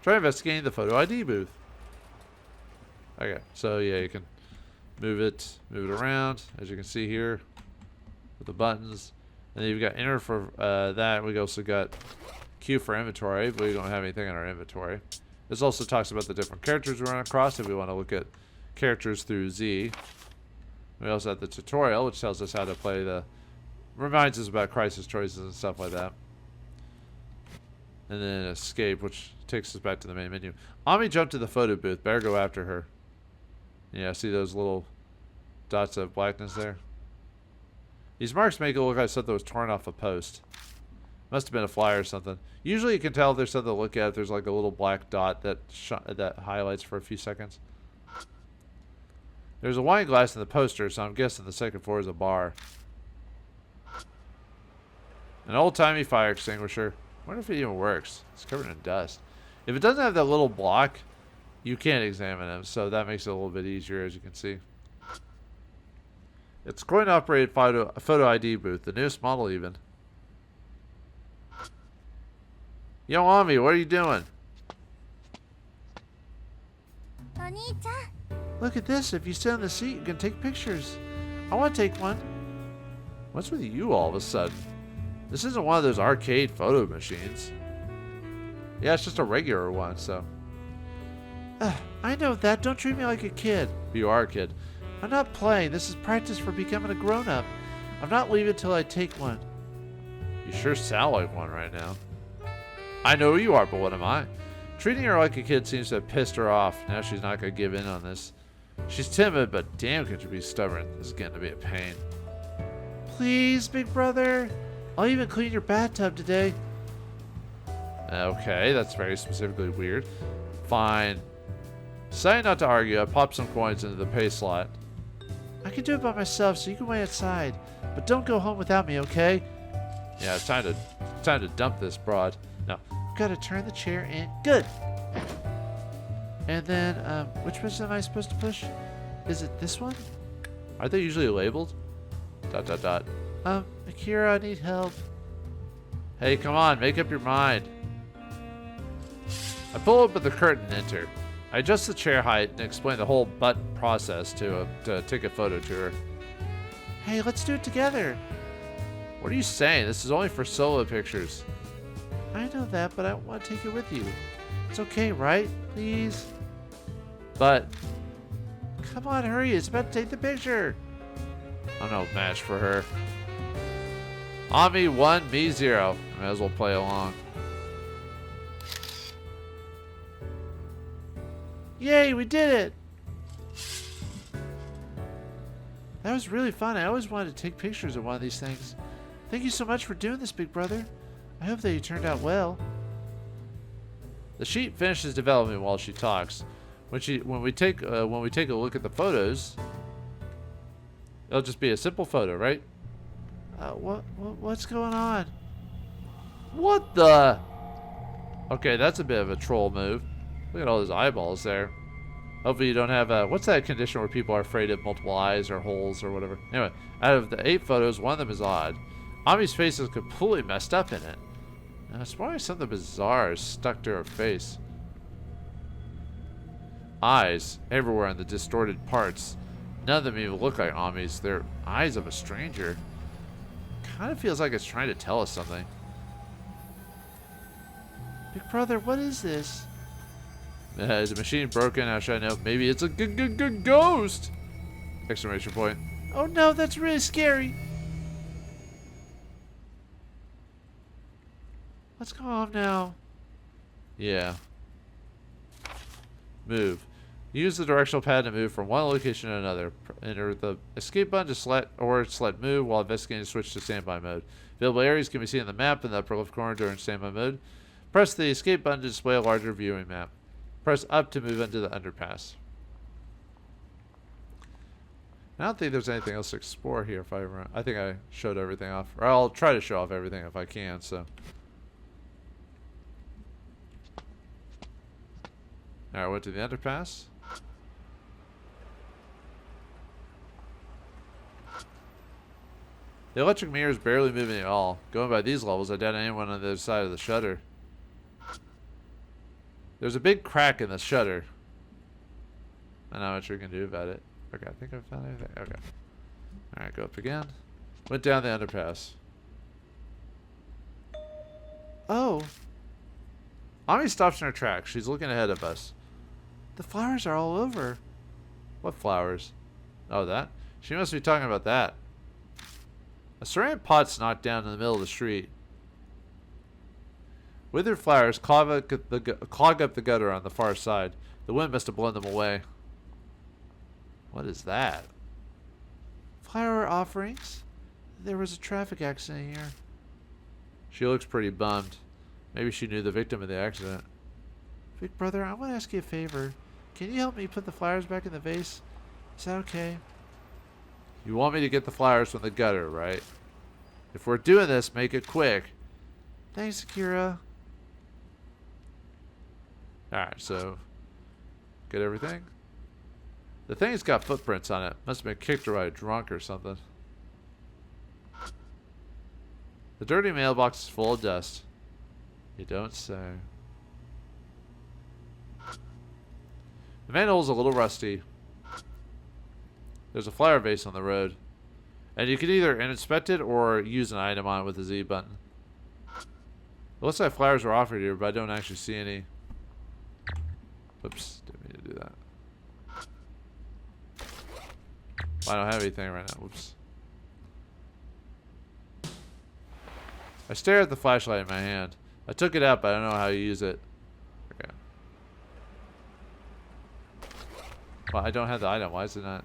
Try investigating the photo ID booth. Okay, so yeah, you can move it around, as you can see here, with the buttons. And then you've got enter for that. We also got Q for inventory, but we don't have anything in our inventory. This also talks about the different characters we run across if we want to look at characters through Z. We also have the tutorial, which tells us how to play reminds us about crisis choices and stuff like that. And then escape, which takes us back to the main menu. Ami jumped to the photo booth. Better go after her. Yeah, see those little dots of blackness there? These marks make it look like something was torn off a post. Must have been a flyer or something. Usually you can tell if there's something to look at if there's like a little black dot that highlights for a few seconds. There's a wine glass in the poster, so I'm guessing the second floor is a bar. An old-timey fire extinguisher. I wonder if it even works. It's covered in dust. If it doesn't have that little block, you can't examine them, so that makes it a little bit easier, as you can see. It's going to operate a photo ID booth, the newest model even. Yo, Ami, what are you doing? Look at this. If you sit on the seat, you can take pictures. I want to take one. What's with you all of a sudden? This isn't one of those arcade photo machines. Yeah, it's just a regular one, so. I know that. Don't treat me like a kid. You are a kid. I'm not playing. This is practice for becoming a grown-up. I'm not leaving till I take one. You sure sound like one right now. I know who you are, but what am I? Treating her like a kid seems to have pissed her off. Now she's not going to give in on this. She's timid, but damn could you be stubborn. This is getting to be a pain. Please, big brother. I'll even clean your bathtub today. Okay, that's very specifically weird. Fine. Deciding not to argue, I pop some coins into the pay slot. I can do it by myself, so you can wait outside. But don't go home without me, okay? Yeah, it's time to dump this broad. No, gotta turn the chair in. Good. And then, which button am I supposed to push? Is it this one? Aren't they usually labeled? ... Akira, I need help. Hey, come on, make up your mind. I pull open the curtain and enter. I adjust the chair height and explain the whole button process to take a photo to her. Hey, let's do it together. What are you saying? This is only for solo pictures. I know that, but I want to take it with you. It's okay, right? Please? But... Come on, hurry. It's about to take the picture. I'm no match for her. Ami 1, me 0. Might as well play along. Yay, we did it! That was really fun. I always wanted to take pictures of one of these things. Thank you so much for doing this, big brother. I hope that you turned out well. The sheet finishes developing while she talks. When we take a look at the photos, it'll just be a simple photo, right? What's going on? What the? Okay, that's a bit of a troll move. Look at all those eyeballs there. Hopefully you don't have what's that condition where people are afraid of multiple eyes or holes or whatever? Anyway, out of the 8 photos, one of them is odd. Ami's face is completely messed up in it. And it's probably something bizarre is stuck to her face. Eyes everywhere on the distorted parts. None of them even look like Ami's. They're eyes of a stranger. Kind of feels like it's trying to tell us something. Big brother, what is this? Is the machine broken? How should I know? Maybe it's a ghost! Exclamation point. Oh no, that's really scary. Let's go home now. Yeah. Move. Use the directional pad to move from one location to another. Enter the escape button to select move while investigating, switch to standby mode. Available areas can be seen on the map in the upper left corner during standby mode. Press the escape button to display a larger viewing map. Press up to move into the underpass. I don't think there's anything else to explore here. I think I showed everything off. Or I'll try to show off everything if I can, so. Alright, went to the underpass. The electric mirror is barely moving at all. Going by these levels, I doubt anyone on the other side of the shutter. There's a big crack in the shutter. I know what you can do about it. Okay, I think I found everything. Okay. Alright, go up again. Went down the underpass. Oh. Ami stops in her tracks. She's looking ahead of us. The flowers are all over. What flowers? Oh, that? She must be talking about that. A ceramic pot's knocked down in the middle of the street. Withered flowers clog up the gutter on the far side. The wind must have blown them away. What is that? Flower offerings? There was a traffic accident here. She looks pretty bummed. Maybe she knew the victim of the accident. Big brother, I want to ask you a favor. Can you help me put the flowers back in the vase? Is that okay? You want me to get the flowers from the gutter, right? If we're doing this, make it quick. Thanks, Akira. Alright, so get everything. The thing's got footprints on it. Must have been kicked by a drunk or something. The dirty mailbox is full of dust. You don't say. The manhole's a little rusty. There's a flower vase on the road. And you can either inspect it or use an item on it with the Z button. It looks like flowers were offered here, but I don't actually see any. Oops, didn't mean to do that. I don't have anything right now. Whoops. I stare at the flashlight in my hand. I took it out, but I don't know how to use it. Okay. Well, I don't have the item. Why is it not?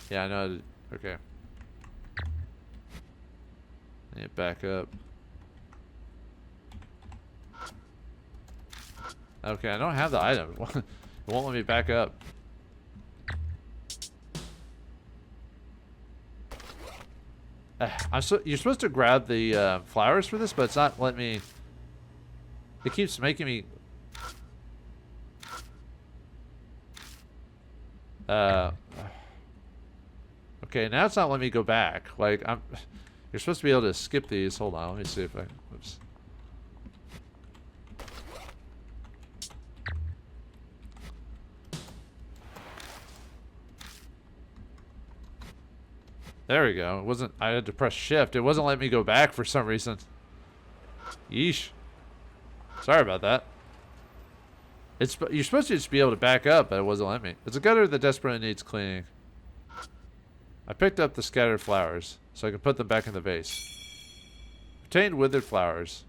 Yeah, I know how to... Okay. I need to back up. Okay, I don't have the item. It won't let me back up. You're supposed to grab the flowers for this, but it's not letting me... It keeps making me... Uh, okay, now it's not letting me go back. Like, you're supposed to be able to skip these. Hold on, let me see if I... Oops. There we go. It wasn't... I had to press shift. It wasn't letting me go back for some reason. Yeesh. Sorry about that. You're supposed to just be able to back up, but it wasn't letting me. It's a gutter that desperately needs cleaning. I picked up the scattered flowers, so I can put them back in the vase. Obtained withered flowers.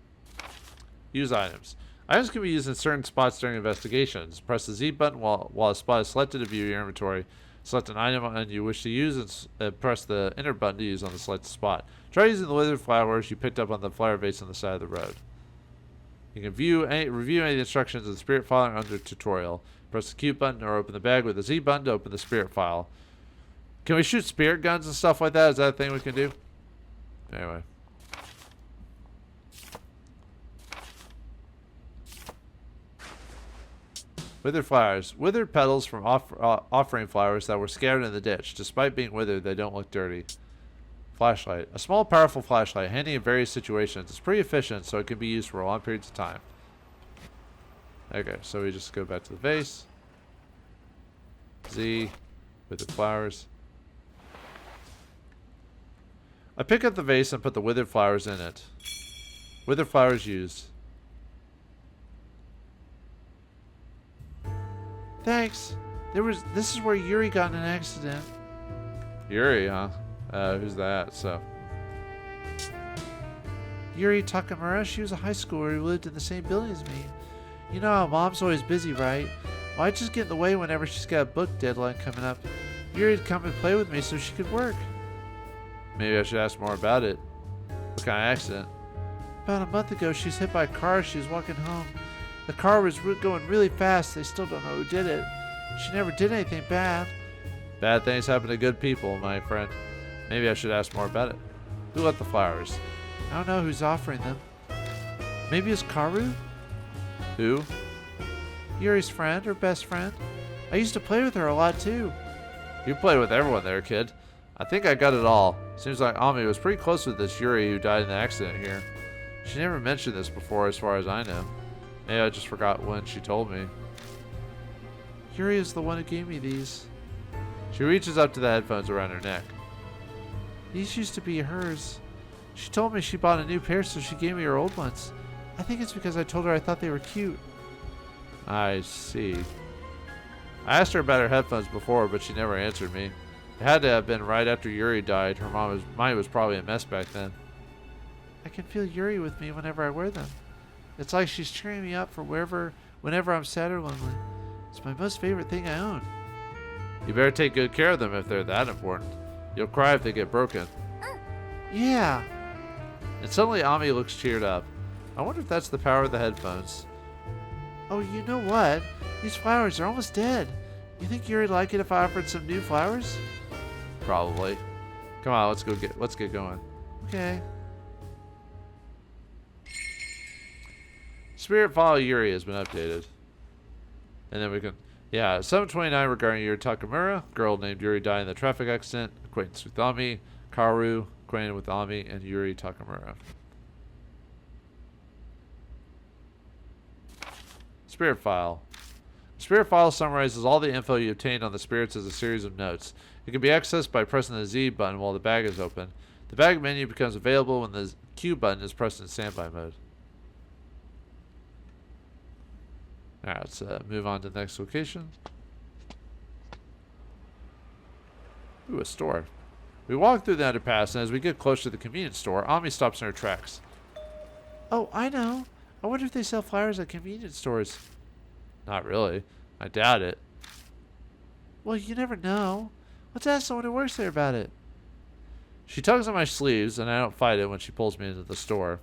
Use items. Items can be used in certain spots during investigations. Press the Z button while a spot is selected to view your inventory. Select an item you wish to use and press the enter button to use on the selected spot. Try using the withered flowers you picked up on the flower vase on the side of the road. You can review any of the instructions in the spirit file under tutorial. Press the Q button or open the bag with the Z button to open the spirit file. Can we shoot spirit guns and stuff like that? Is that a thing we can do? Anyway. Withered flowers. Withered petals from offering flowers that were scattered in the ditch. Despite being withered, they don't look dirty. Flashlight. A small, powerful flashlight, handy in various situations. It's pretty efficient, so it can be used for long periods of time. Okay, so we just go back to the vase. Z. Withered flowers. I pick up the vase and put the withered flowers in it. Withered flowers used. Thanks. This is where Yuri got in an accident. Yuri, huh? Who's that? So. Yuri Takamura, she was a high schooler who lived in the same building as me. You know how mom's always busy, right? Well, I just get in the way whenever she's got a book deadline coming up. Yuri'd come and play with me so she could work. Maybe I should ask more about it. What kind of accident? About a month ago, she was hit by a car as she was walking home. The car was going really fast. They still don't know who did it. She never did anything bad. Bad things happen to good people, my friend. Maybe I should ask more about it. Who left the flowers? I don't know who's offering them. Maybe it's Karu? Who? Yuri's friend, her best friend. I used to play with her a lot too. You played with everyone there, kid. I think I got it all. Seems like Ami was pretty close with this Yuri who died in the accident here. She never mentioned this before as far as I know. Maybe I just forgot when she told me. Yuri is the one who gave me these. She reaches up to the headphones around her neck. These used to be hers. She told me she bought a new pair, so she gave me her old ones. I think it's because I told her I thought they were cute. I see. I asked her about her headphones before, but she never answered me. It had to have been right after Yuri died. Her mind was probably a mess back then. I can feel Yuri with me whenever I wear them. It's like she's cheering me up for whenever I'm sad or lonely. It's my most favorite thing I own. You better take good care of them if they're that important. You'll cry if they get broken. Yeah. And suddenly Ami looks cheered up. I wonder if that's the power of the headphones. Oh, you know what? These flowers are almost dead. You think Yuri'd like it if I offered some new flowers? Probably. Come on, let's get going. Okay. Spirit File Yuri has been updated. And then we can... Yeah, 729 regarding Yuri Takamura. Girl named Yuri died in the traffic accident. Acquaintance with Ami. Karu, acquainted with Ami and Yuri Takamura. Spirit File. Spirit File summarizes all the info you obtained on the spirits as a series of notes. It can be accessed by pressing the Z button while the bag is open. The bag menu becomes available when the Q button is pressed in standby mode. Alright, let's move on to the next location. Ooh, a store. We walk through the underpass, and as we get close to the convenience store, Ami stops in her tracks. Oh, I know. I wonder if they sell flowers at convenience stores. Not really. I doubt it. Well, you never know. Let's ask someone who works there about it. She tugs on my sleeves, and I don't fight it when she pulls me into the store.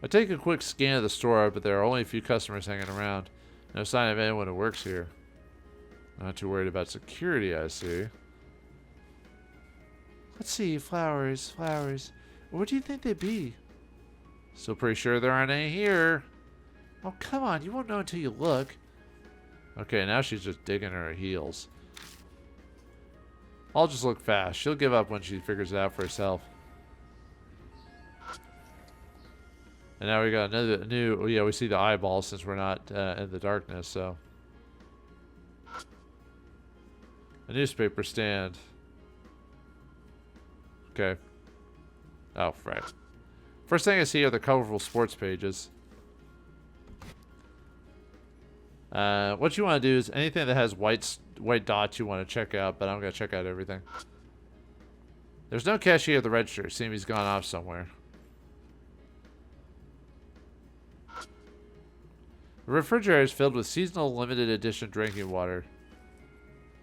I take a quick scan of the store, but there are only a few customers hanging around. No sign of anyone who works here. Not too worried about security, I see. Let's see, flowers. What do you think they'd be? Still pretty sure there aren't any here. Oh, come on, you won't know until you look. Okay, now she's just digging her heels. I'll just look fast. She'll give up when she figures it out for herself. And now we got another new... Oh, yeah, we see the eyeball since we're not in the darkness, so... A newspaper stand. Okay. Oh, right. First thing I see are the colorful sports pages. What you want to do is anything that has white dots you want to check out, but I'm going to check out everything. There's no cashier at the register. Seems he's gone off somewhere. The refrigerator is filled with seasonal limited edition drinking water.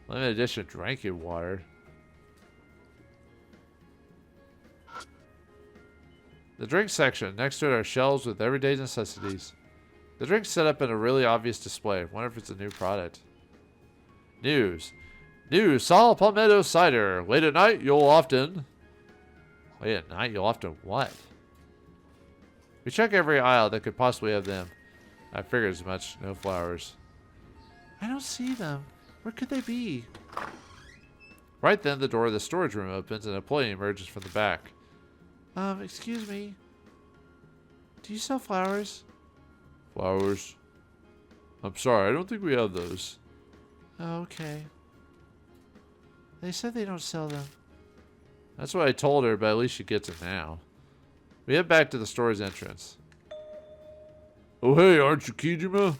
Limited edition drinking water? The drink section. Next to it are shelves with everyday necessities. The drink's set up in a really obvious display. Wonder if it's a new product. News. New Sal Palmetto cider. Late at night, you'll often... Late at night, you'll often what? We check every aisle that could possibly have them. I figured as much. No flowers. I don't see them. Where could they be? Right then, the door of the storage room opens and an employee emerges from the back. Excuse me. Do you sell flowers? Flowers? I'm sorry, I don't think we have those. Oh, okay. They said they don't sell them. That's what I told her, but at least she gets it now. We head back to the store's entrance. Oh, hey, aren't you Kijima?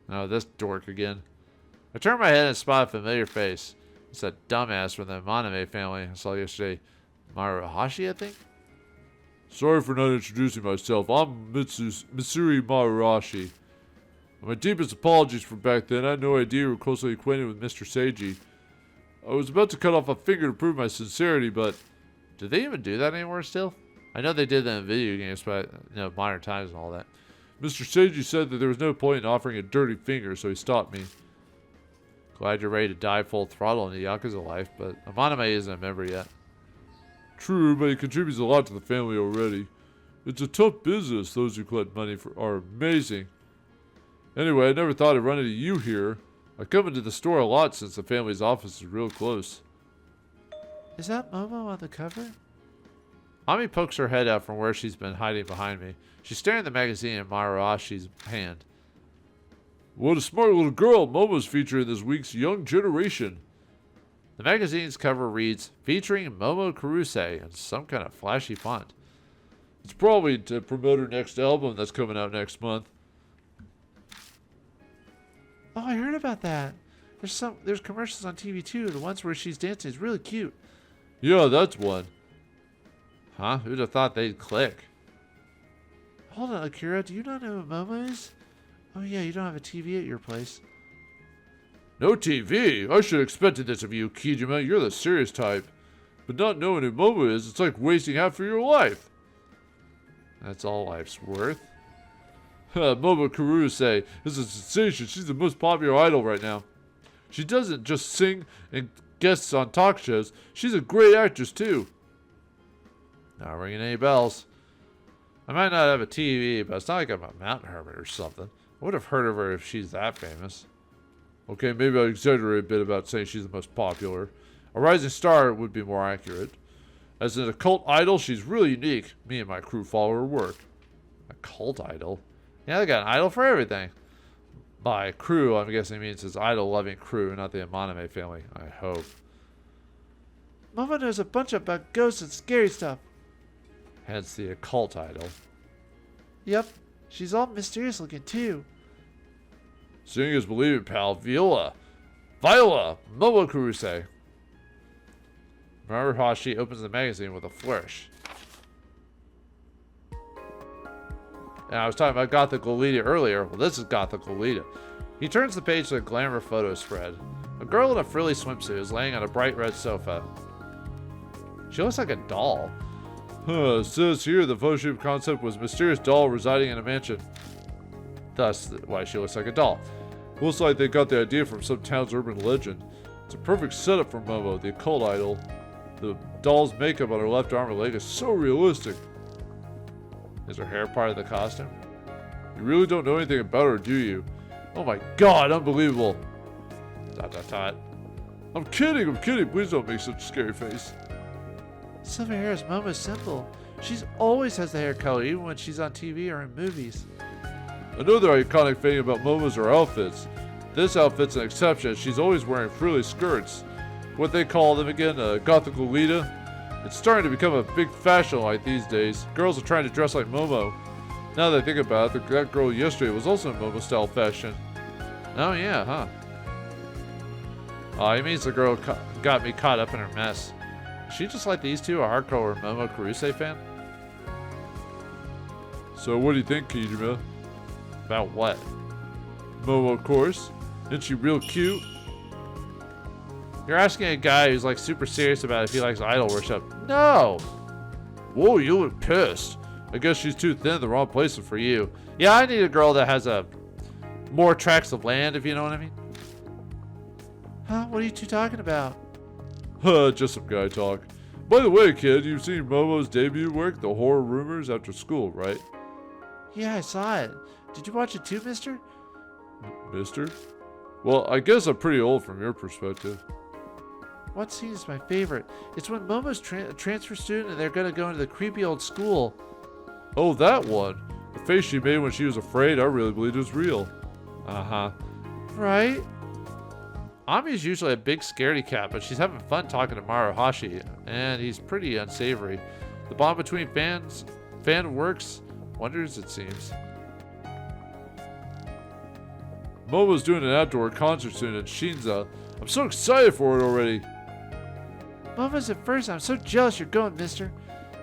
Oh, this dork again. I turn my head and spot a familiar face. It's that dumbass from the Maname family I saw yesterday. Maruhashi, I think? Sorry for not introducing myself. I'm Mitsuri Maruhashi. My deepest apologies for back then. I had no idea you were closely acquainted with Mr. Seiji. I was about to cut off a finger to prove my sincerity, but... Do they even do that anymore still? I know they did that in video games, but, you know, modern times and all that. Mr. Seiji said that there was no point in offering a dirty finger, so he stopped me. Glad you're ready to dive full throttle into Yakuza life, but Amaname isn't a member yet. True, but he contributes a lot to the family already. It's a tough business. Those who collect money are amazing. Anyway, I never thought I'd run into you here. I come into the store a lot since the family's office is real close. Is that Momo on the cover? Ami pokes her head out from where she's been hiding behind me. She's staring at the magazine in Maruhashi's hand. What a smart little girl. Momo's featured in this week's Young Generation. The magazine's cover reads, featuring Momo Kuruse in some kind of flashy font. It's probably to promote her next album that's coming out next month. Oh, I heard about that. There's commercials on TV too. The ones where she's dancing is really cute. Yeah, that's one. Huh? Who'd have thought they'd click? Hold on, Akira. Do you not know what Momo is? Oh yeah, you don't have a TV at your place. No TV? I should have expected this of you, Kijima. You're the serious type. But not knowing who Momo is, it's like wasting half of your life. That's all life's worth. Momo Kuruse is a sensation. She's the most popular idol right now. She doesn't just sing and guests on talk shows. She's a great actress, too. Not ringing any bells. I might not have a TV, but it's not like I'm a mountain hermit or something. I would have heard of her if she's that famous. Okay, maybe I exaggerate a bit about saying she's the most popular. A rising star would be more accurate. As an occult idol, she's really unique. Me and my crew follow her work. A cult idol? Yeah, they got an idol for everything. By crew, I'm guessing means his idol-loving crew, not the Amaname family. I hope. Mama knows a bunch about ghosts and scary stuff. Hence the occult idol. Yep, she's all mysterious looking too. Seeing is believing, pal. Viola, Momo Kuruse. Maruhashi opens the magazine with a flourish. And I was talking about Gothic Lolita earlier. Well, this is Gothic Lolita. He turns the page to a glamour photo spread. A girl in a frilly swimsuit is laying on a bright red sofa. She looks like a doll. It says here the photoshop concept was mysterious doll residing in a mansion. Thus, why she looks like a doll. Looks like they got the idea from some town's urban legend. It's a perfect setup for Momo, the occult idol. The doll's makeup on her left arm and leg is so realistic. Is her hair part of the costume? You really don't know anything about her, do you? Oh my god, unbelievable. Dot dot dot. I'm kidding, please don't make such a scary face. Silver hair is Momo's simple. She's always has the hair color, even when she's on TV or in movies. Another iconic thing about Momo's are outfits. This outfit's an exception. She's always wearing frilly skirts. What they call them again, Gothic Lolita. It's starting to become a big fashion like these days. Girls are trying to dress like Momo. Now that I think about it, that girl yesterday was also in Momo style fashion. Oh yeah, huh? Oh, he means the girl got me caught up in her mess. Is she just like these two, a hardcore Momo Kuruse fan? So what do you think, Kijima? About what? Momo, of course. Isn't she real cute? You're asking a guy who's like super serious about if he likes idol worship. No! Whoa, you look pissed. I guess she's too thin, the wrong place for you. Yeah, I need a girl that has more tracts of land, if you know what I mean. Huh? What are you two talking about? Just some guy talk. By the way, kid, you've seen Momo's debut work, The Horror Rumors After School, right? Yeah, I saw it. Did you watch it too, mister? Mister? Well, I guess I'm pretty old from your perspective. What scene is my favorite? It's when Momo's a transfer student and they're gonna go into the creepy old school. Oh, that one. The face she made when she was afraid, I really believed it was real. Uh-huh. Right? Ami's usually a big scaredy cat, but she's having fun talking to Maruhashi, and he's pretty unsavory. The bond between fan works wonders, it seems. Momo's doing an outdoor concert soon in Shinza. I'm so excited for it already. Momo's at first. I'm so jealous you're going, mister.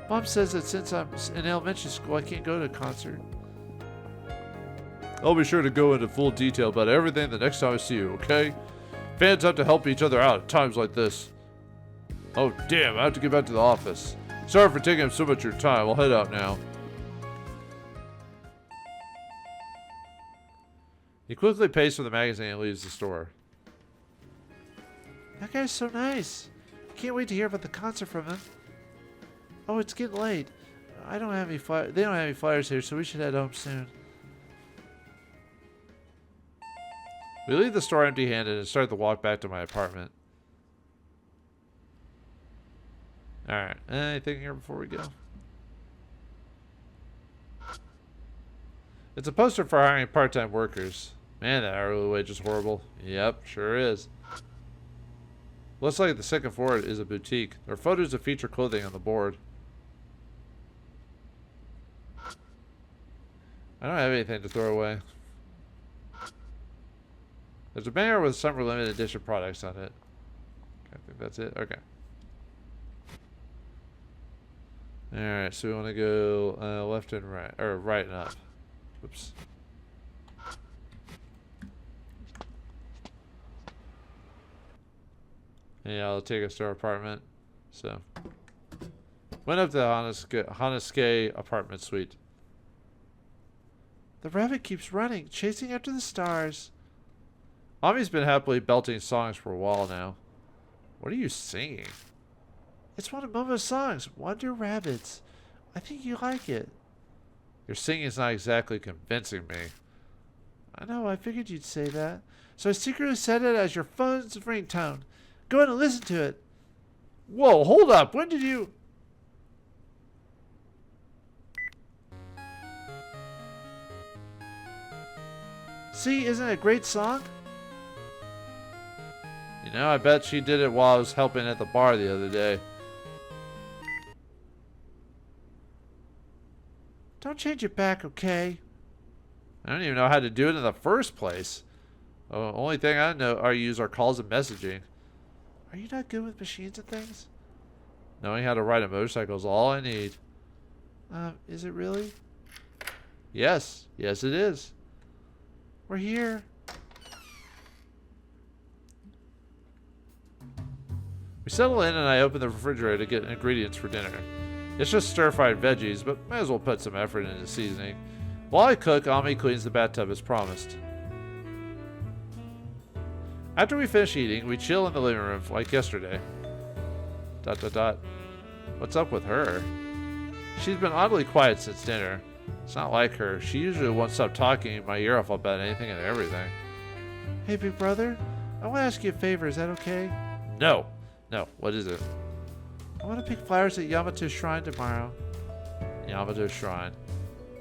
Mom says that since I'm in elementary school, I can't go to a concert. I'll be sure to go into full detail about everything the next time I see you, okay? Fans have to help each other out at times like this. Oh, damn, I have to get back to the office. Sorry for taking up so much of your time. I'll head out now. He quickly pays for the magazine and leaves the store. That guy's so nice. Can't wait to hear about the concert from him. Oh, it's getting late. I don't have any flyers. They don't have any flyers here, so we should head home soon. We leave the store empty-handed and start the walk back to my apartment. Alright, anything here before we go? It's a poster for hiring part-time workers. Man, that hourly wage is horrible. Yep, sure is. Looks like the second floor is a boutique. There are photos of featured clothing on the board. I don't have anything to throw away. There's a banner with some limited edition products on it. I think that's it. Okay. Alright, so we want to go left and right. Or right and up. Oops. Yeah, I'll take us to our apartment. So. Went up to the Hanaske apartment suite. The rabbit keeps running, chasing after the stars. Ami's been happily belting songs for a while now. What are you singing? It's one of Momo's songs, Wonder Rabbits. I think you like it. Your singing's not exactly convincing me. I know, I figured you'd say that. So I secretly set it as your phone's ringtone. Go ahead and listen to it. Whoa, hold up. When did you... See, isn't it a great song? You know, I bet she did it while I was helping at the bar the other day. Don't change it back, okay? I don't even know how to do it in the first place. The only thing I use are calls and messaging. Are you not good with machines and things? Knowing how to ride a motorcycle is all I need. Is it really? Yes. Yes, it is. We're here. We settle in and I open the refrigerator to get ingredients for dinner. It's just stir-fried veggies, but might as well put some effort into seasoning. While I cook, Ami cleans the bathtub as promised. After we finish eating, we chill in the living room like yesterday. ... What's up with her? She's been oddly quiet since dinner. It's not like her. She usually won't stop talking in my ear off about anything and everything. Hey, big brother. I want to ask you a favor. Is that okay? No. No. What is it? I want to pick flowers at Yamato Shrine tomorrow. Yamato Shrine.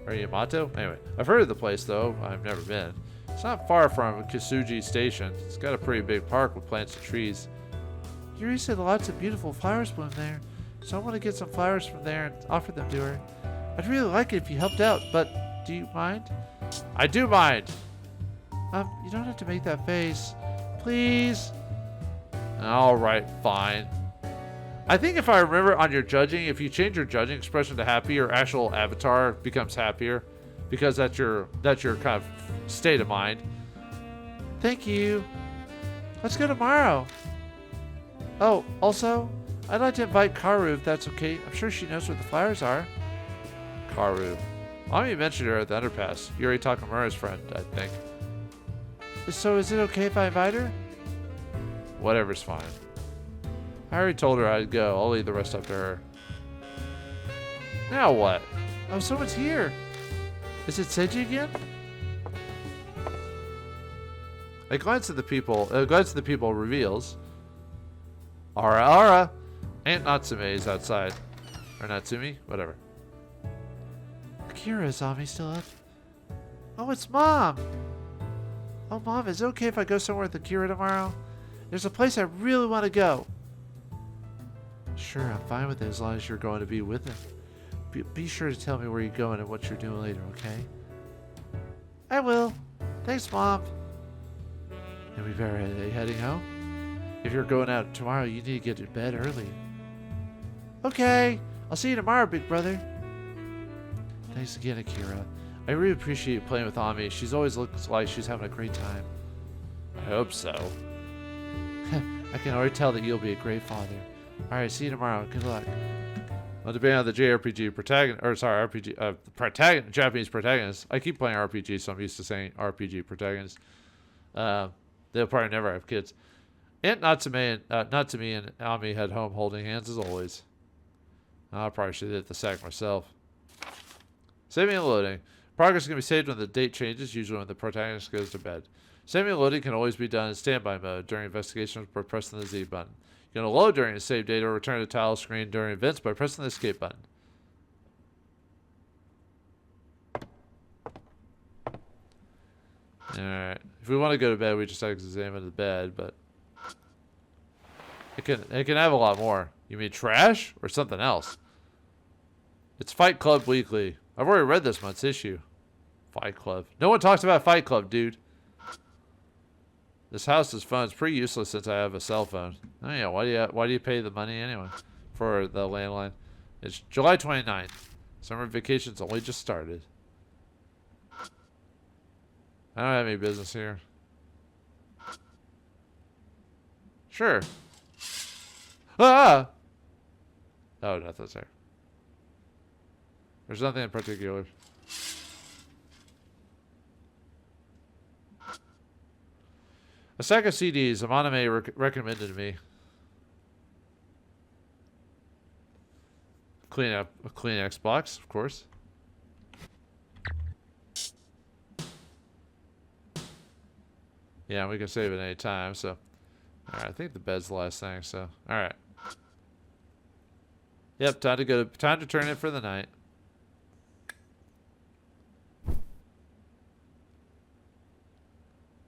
Or Yamato? Anyway, I've heard of the place, though. I've never been. It's not far from Kisuji Station. It's got a pretty big park with plants and trees. Yuri said lots of beautiful flowers bloom there, so I want to get some flowers from there and offer them to her. I'd really like it if you helped out, but do you mind? I do mind. You don't have to make that face. Please. Alright, fine. I think if I remember on your judging, if you change your judging expression to happy, your actual avatar becomes happier. Because that's your kind of state of mind. Thank you. Let's go tomorrow. Oh, also, I'd like to invite Karu if that's okay. I'm sure she knows where the flowers are. Karu. Ami mentioned her at the underpass. Yuri Takamura's friend, I think. So is it okay if I invite her? Whatever's fine. I already told her I'd go. I'll leave the rest up to her. Now what? Oh, someone's here. Is it Seiji again? A glance at the people reveals Ara. Aunt Natsume is outside. Or Natsumi? Whatever. Akira, is Ami still up? Oh, it's Mom! Oh, Mom, is it okay if I go somewhere with Akira tomorrow? There's a place I really want to go. Sure, I'm fine with it as long as you're going to be with him. Be sure to tell me where you're going and what you're doing later, okay? I will. Thanks, Mom. And we better heading home? If you're going out tomorrow, you need to get to bed early. Okay. I'll see you tomorrow, big brother. Thanks again, Akira. I really appreciate you playing with Ami. She's always looks like she's having a great time. I hope so. I can already tell that you'll be a great father. Alright, see you tomorrow. Good luck. Well, depending on the JRPG protagonist, or sorry, RPG, Japanese protagonist. I keep playing RPG, so I'm used to saying RPG protagonist. They'll probably never have kids. Aunt Natsume and Ami head home holding hands as always. I probably should hit the sack myself. Saving and loading. Progress can be saved when the date changes, usually when the protagonist goes to bed. Saving and loading can always be done in standby mode during investigations by pressing the Z button. You can load during a save data or return to the tile screen during events by pressing the escape button. Alright. If we want to go to bed, we just examine the bed, but it can have a lot more. You mean trash or something else? It's Fight Club Weekly. I've already read this month's issue. Fight Club. No one talks about Fight Club, dude. This house's phone's pretty useless since I have a cell phone. Oh yeah, why do you pay the money anyway for the landline? It's July 29th. Summer vacation's only just started. I don't have any business here. Sure. Ah! Oh, nothing's there. There's nothing in particular. A stack of CDs Amaname recommended to me. Clean up a Kleenex box, of course. Yeah, we can save it any time, so. Alright, I think the bed's the last thing, so. Alright. Yep, time to turn in for the night.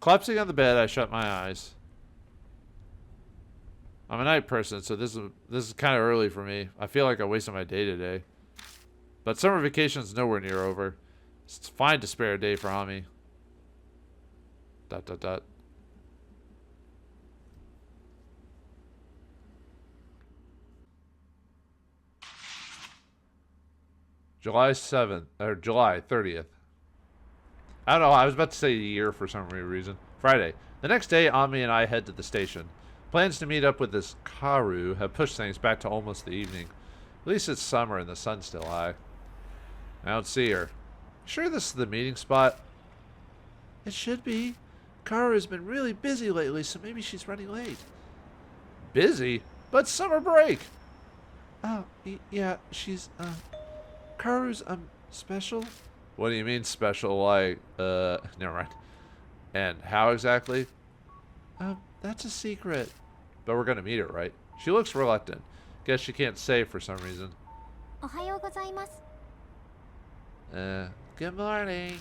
Collapsing on the bed, I shut my eyes. I'm a night person, so this is kind of early for me. I feel like I wasted my day today. But summer vacation's nowhere near over. It's fine to spare a day for Ami. ... July 7th, or July 30th. I don't know, I was about to say a year for some reason. Friday. The next day, Ami and I head to the station. Plans to meet up with this Karu have pushed things back to almost the evening. At least it's summer and the sun's still high. I don't see her. Sure this is the meeting spot? It should be. Karu has been really busy lately, so maybe she's running late. Busy? But summer break! Oh, yeah, she's, Karu's, special? What do you mean special? Like, never mind. And how exactly? That's a secret. But we're gonna meet her, right? She looks reluctant. Guess she can't say for some reason. Good morning.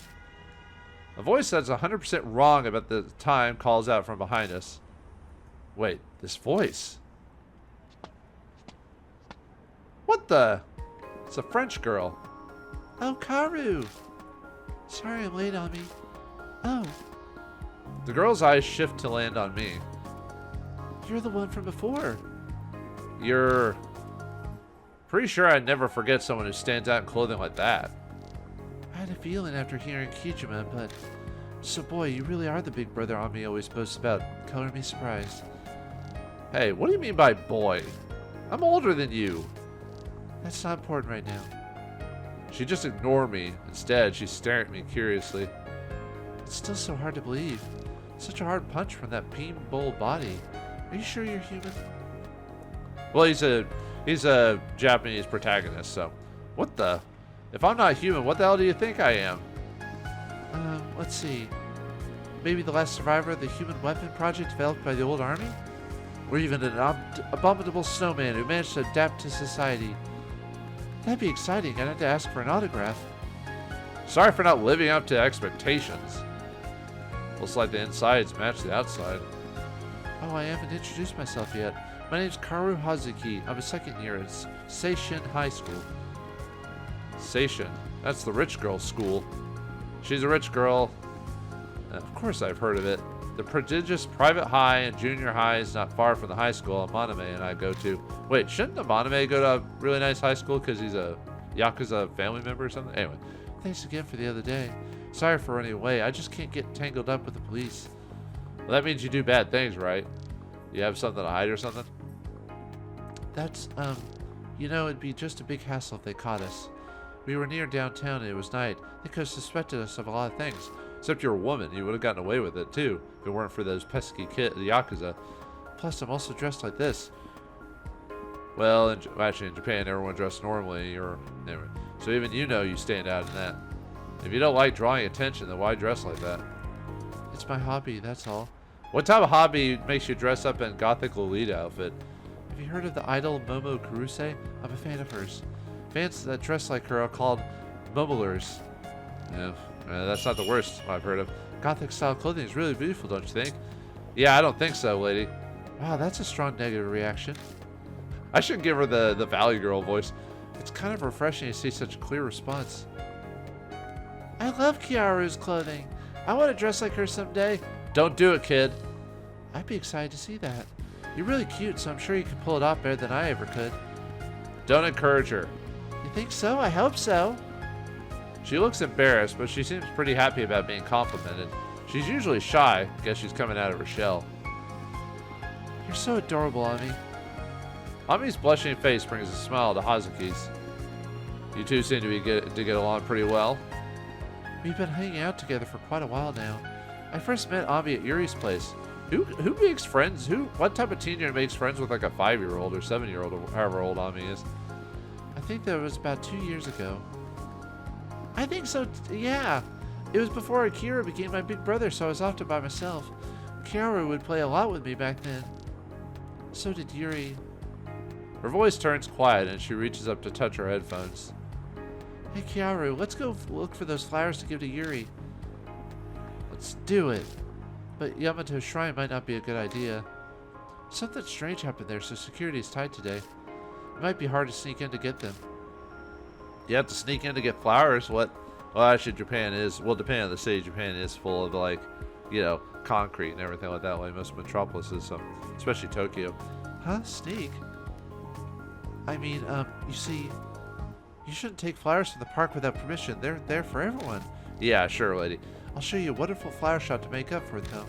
A voice that's 100% wrong about the time calls out from behind us. Wait, this voice. What the? It's a French girl. Oh, Karu. Sorry I'm late, Ami. Oh. The girl's eyes shift to land on me. You're the one from before. You're... Pretty sure I'd never forget someone who stands out in clothing like that. I had a feeling after hearing Kijima, but... So boy, you really are the big brother Ami always boasts about. Color me surprised. Hey, what do you mean by boy? I'm older than you. That's not important right now. She just ignored me. Instead, she's staring at me curiously. It's still so hard to believe. Such a hard punch from that bean bowl body. Are you sure you're human? Well, he's a Japanese protagonist, so... What the? If I'm not human, what the hell do you think I am? Let's see. Maybe the last survivor of the human weapon project developed by the old army? Or even an abominable snowman who managed to adapt to society. That'd be exciting. I'd have to ask for an autograph. Sorry for not living up to expectations. Looks like the insides match the outside. Oh, I haven't introduced myself yet. My name's Karu Hazuki. I'm a second year at Seishin High School. Seishin? That's the rich girl's school. She's a rich girl. Of course I've heard of it. The prodigious private high and junior high is not far from the high school Amaname and I go to. Wait, shouldn't Amaname go to a really nice high school because he's a Yakuza family member or something? Anyway, thanks again for the other day. Sorry for running away. I just can't get tangled up with the police. Well, that means you do bad things, right? You have something to hide or something? That's, you know, it'd be just a big hassle if they caught us. We were near downtown and it was night. They could have suspected us of a lot of things. Except you're a woman. You would have gotten away with it, too, if it weren't for those pesky Yakuza. Plus, I'm also dressed like this. Well, actually, in Japan, everyone dressed normally. Anyway. So even you know you stand out in that. If you don't like drawing attention, then why dress like that? It's my hobby, that's all. What type of hobby makes you dress up in gothic Lolita outfit? Have you heard of the idol Momo Kuruse? I'm a fan of hers. Fans that dress like her are called mumblers. Yeah, that's not the worst I've heard of. Gothic style clothing is really beautiful, don't you think? Yeah, I don't think so, lady. Wow, that's a strong negative reaction. I should give her the Valley Girl voice. It's kind of refreshing to see such a clear response. I love Kiaru's clothing. I want to dress like her someday. Don't do it, kid. I'd be excited to see that. You're really cute, so I'm sure you can pull it off better than I ever could. Don't encourage her. You think so? I hope so. She looks embarrassed, but she seems pretty happy about being complimented. She's usually shy. Guess she's coming out of her shell. You're so adorable, Ami. Ami's blushing face brings a smile to Hazuki's. You two seem to get along pretty well. We've been hanging out together for quite a while now. I first met Ami at Yuri's place. Who makes friends? What type of teenager makes friends with like a 5-year-old or 7-year-old or however old Ami is? I think that was about 2 years ago. I think so, yeah. It was before Akira became my big brother, so I was often by myself. Akira would play a lot with me back then. So did Yuri. Her voice turns quiet and she reaches up to touch her headphones. Hey Kiaru, let's go look for those flowers to give to Yuri. Let's do it. But Yamato's shrine might not be a good idea. Something strange happened there, so security is tight today. It might be hard to sneak in to get them. You have to sneak in to get flowers? What? Well, actually, Japan is, well, depending on the city, Japan is full of, like, you know, concrete and everything like that, like most metropolises, so, especially Tokyo. Huh? Sneak? I mean, you see, you shouldn't take flowers from the park without permission. They're there for everyone. Yeah, sure, lady. I'll show you a wonderful flower shop to make up for it, though.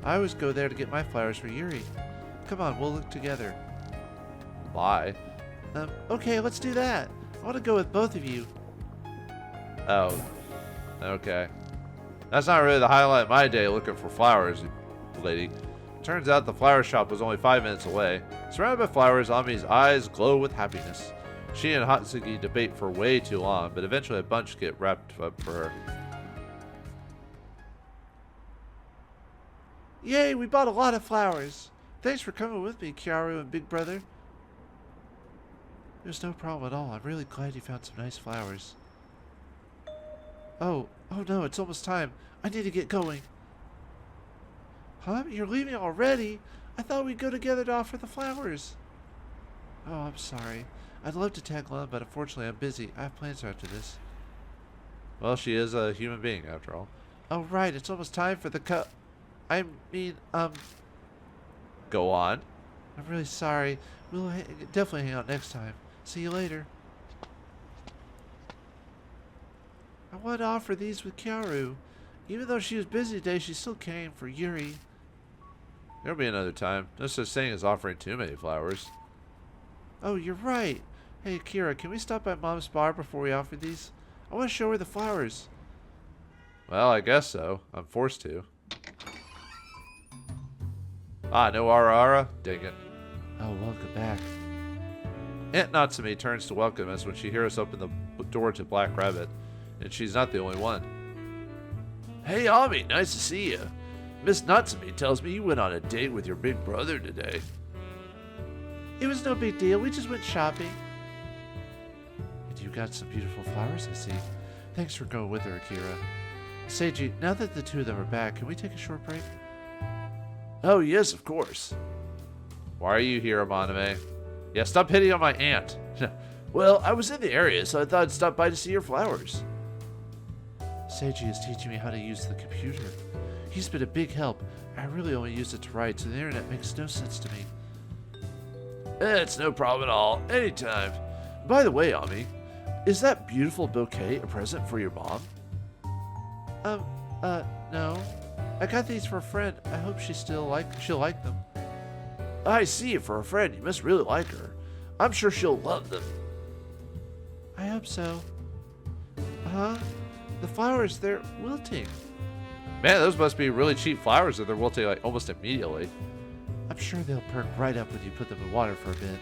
I always go there to get my flowers for Yuri. Come on, we'll look together. Bye. Okay, let's do that. I want to go with both of you. Oh, okay. That's not really the highlight of my day, looking for flowers, lady. Turns out the flower shop was only 5 minutes away. Surrounded by flowers, Ami's eyes glow with happiness. She and Hatsuki debate for way too long, but eventually a bunch get wrapped up for her. Yay, we bought a lot of flowers. Thanks for coming with me, Kyaru and Big Brother. There's no problem at all. I'm really glad you found some nice flowers. Oh no, it's almost time. I need to get going. Huh? You're leaving already? I thought we'd go together to offer the flowers. Oh, I'm sorry. I'd love to tag along, but unfortunately I'm busy. I have plans after this. Well, she is a human being after all. Oh, right. It's almost time for the Go on. I'm really sorry. We'll definitely hang out next time. See you later. I wanted to offer these with Kyaru. Even though she was busy today, she still came for Yuri. There'll be another time. No such thing as offering too many flowers. Oh, you're right. Hey, Akira, can we stop by Mom's bar before we offer these? I want to show her the flowers. Well, I guess so. I'm forced to. Ah, no ara. Dang it. Oh, welcome back. Aunt Natsume turns to welcome us when she hears us open the door to Black Rabbit, and she's not the only one. Hey, Ami, nice to see you. Miss Natsume tells me you went on a date with your big brother today. It was no big deal. We just went shopping. And you got some beautiful flowers, I see. Thanks for going with her, Akira. Seiji, now that the two of them are back, can we take a short break? Oh, yes, of course. Why are you here, Amaname? Yeah, stop hitting on my aunt. Well, I was in the area, so I thought I'd stop by to see your flowers. Seiji is teaching me how to use the computer. He's been a big help. I really only use it to write, so the internet makes no sense to me. It's no problem at all. Anytime. By the way, Ami, is that beautiful bouquet a present for your mom? No. I got these for a friend. I hope she'll like them. I see, for a friend. You must really like her. I'm sure she'll love them. I hope so. Huh? The flowers, they're wilting. Man, those must be really cheap flowers if they're wilting like almost immediately. I'm sure they'll perk right up when you put them in water for a bit.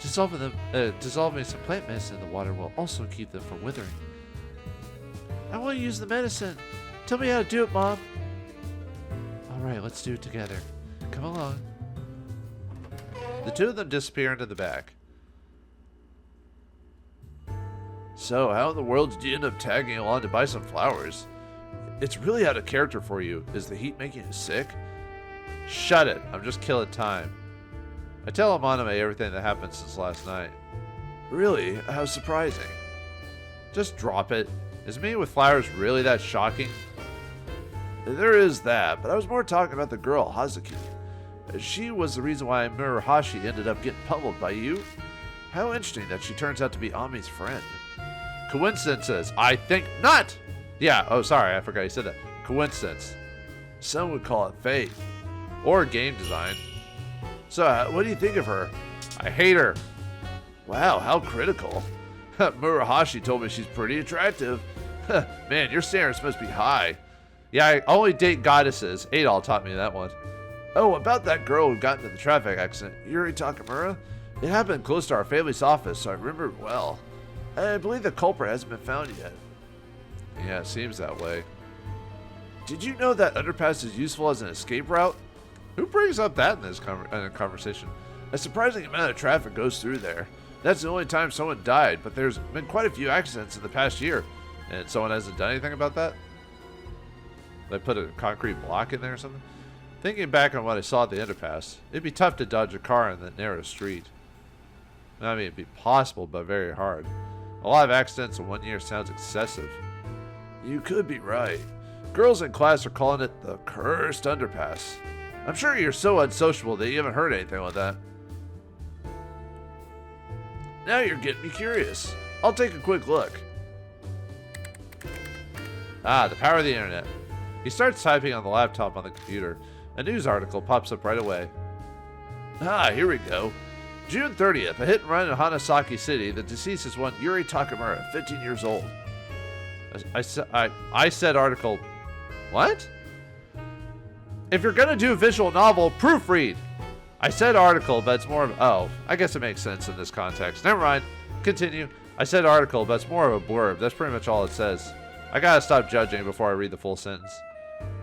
Dissolving some plant medicine in the water will also keep them from withering. I want to use the medicine. Tell me how to do it, Mom. Alright, let's do it together. Come along. The two of them disappear into the back. So, how in the world did you end up tagging along to buy some flowers? It's really out of character for you. Is the heat making you sick? Shut it. I'm just killing time. I tell Amaname everything that happened since last night. Really? How surprising. Just drop it. Is meeting with flowers really that shocking? There is that, but I was more talking about the girl, Hazuki. She was the reason why Murahashi ended up getting pummeled by you. How interesting that she turns out to be Ami's friend. Coincidences. I think not! Yeah, oh sorry, I forgot you said that. Coincidence. Some would call it fate. Or game design. So, what do you think of her? I hate her. Wow, how critical. Murahashi told me she's pretty attractive. Man, your standards must be high. Yeah, I only date goddesses. Adol taught me that one. Oh, about that girl who got into the traffic accident, Yuri Takamura? It happened close to our family's office, so I remember it well. I believe the culprit hasn't been found yet. Yeah, it seems that way. Did you know that underpass is useful as an escape route? Who brings up that in this conversation? A surprising amount of traffic goes through there. That's the only time someone died, but there's been quite a few accidents in the past year, and someone hasn't done anything about that? They put a concrete block in there or something? Thinking back on what I saw at the underpass, it'd be tough to dodge a car in that narrow street. I mean, it'd be possible, but very hard. A lot of accidents in 1 year sounds excessive. You could be right. Girls in class are calling it the cursed underpass. I'm sure you're so unsociable that you haven't heard anything like that. Now you're getting me curious. I'll take a quick look. Ah, the power of the internet. He starts typing on the laptop on the computer. A news article pops up right away. Ah, here we go. June 30th, a hit and run in Hanasaki City. The deceased is one Yuri Takamura, 15 years old. I said article. What? If you're gonna do a visual novel, proofread. I said article, but it's more of... Oh, I guess it makes sense in this context. Never mind. Continue. I said article, but it's more of a blurb. That's pretty much all it says. I gotta stop judging before I read the full sentence.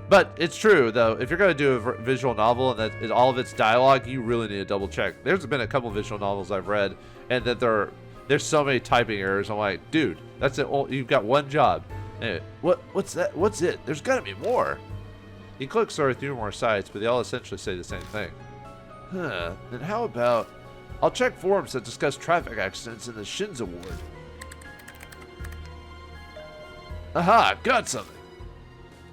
But it's true, though. If you're going to do a visual novel and that is all of its dialogue, you really need to double check. There's been a couple visual novels I've read, and that there's so many typing errors. I'm like, dude, that's it. You've got one job. Anyway, what's that? What's it? There's got to be more. He clicks through more sites, but they all essentially say the same thing. Then how about I'll check forums that discuss traffic accidents in the Shins Award. Aha, got something.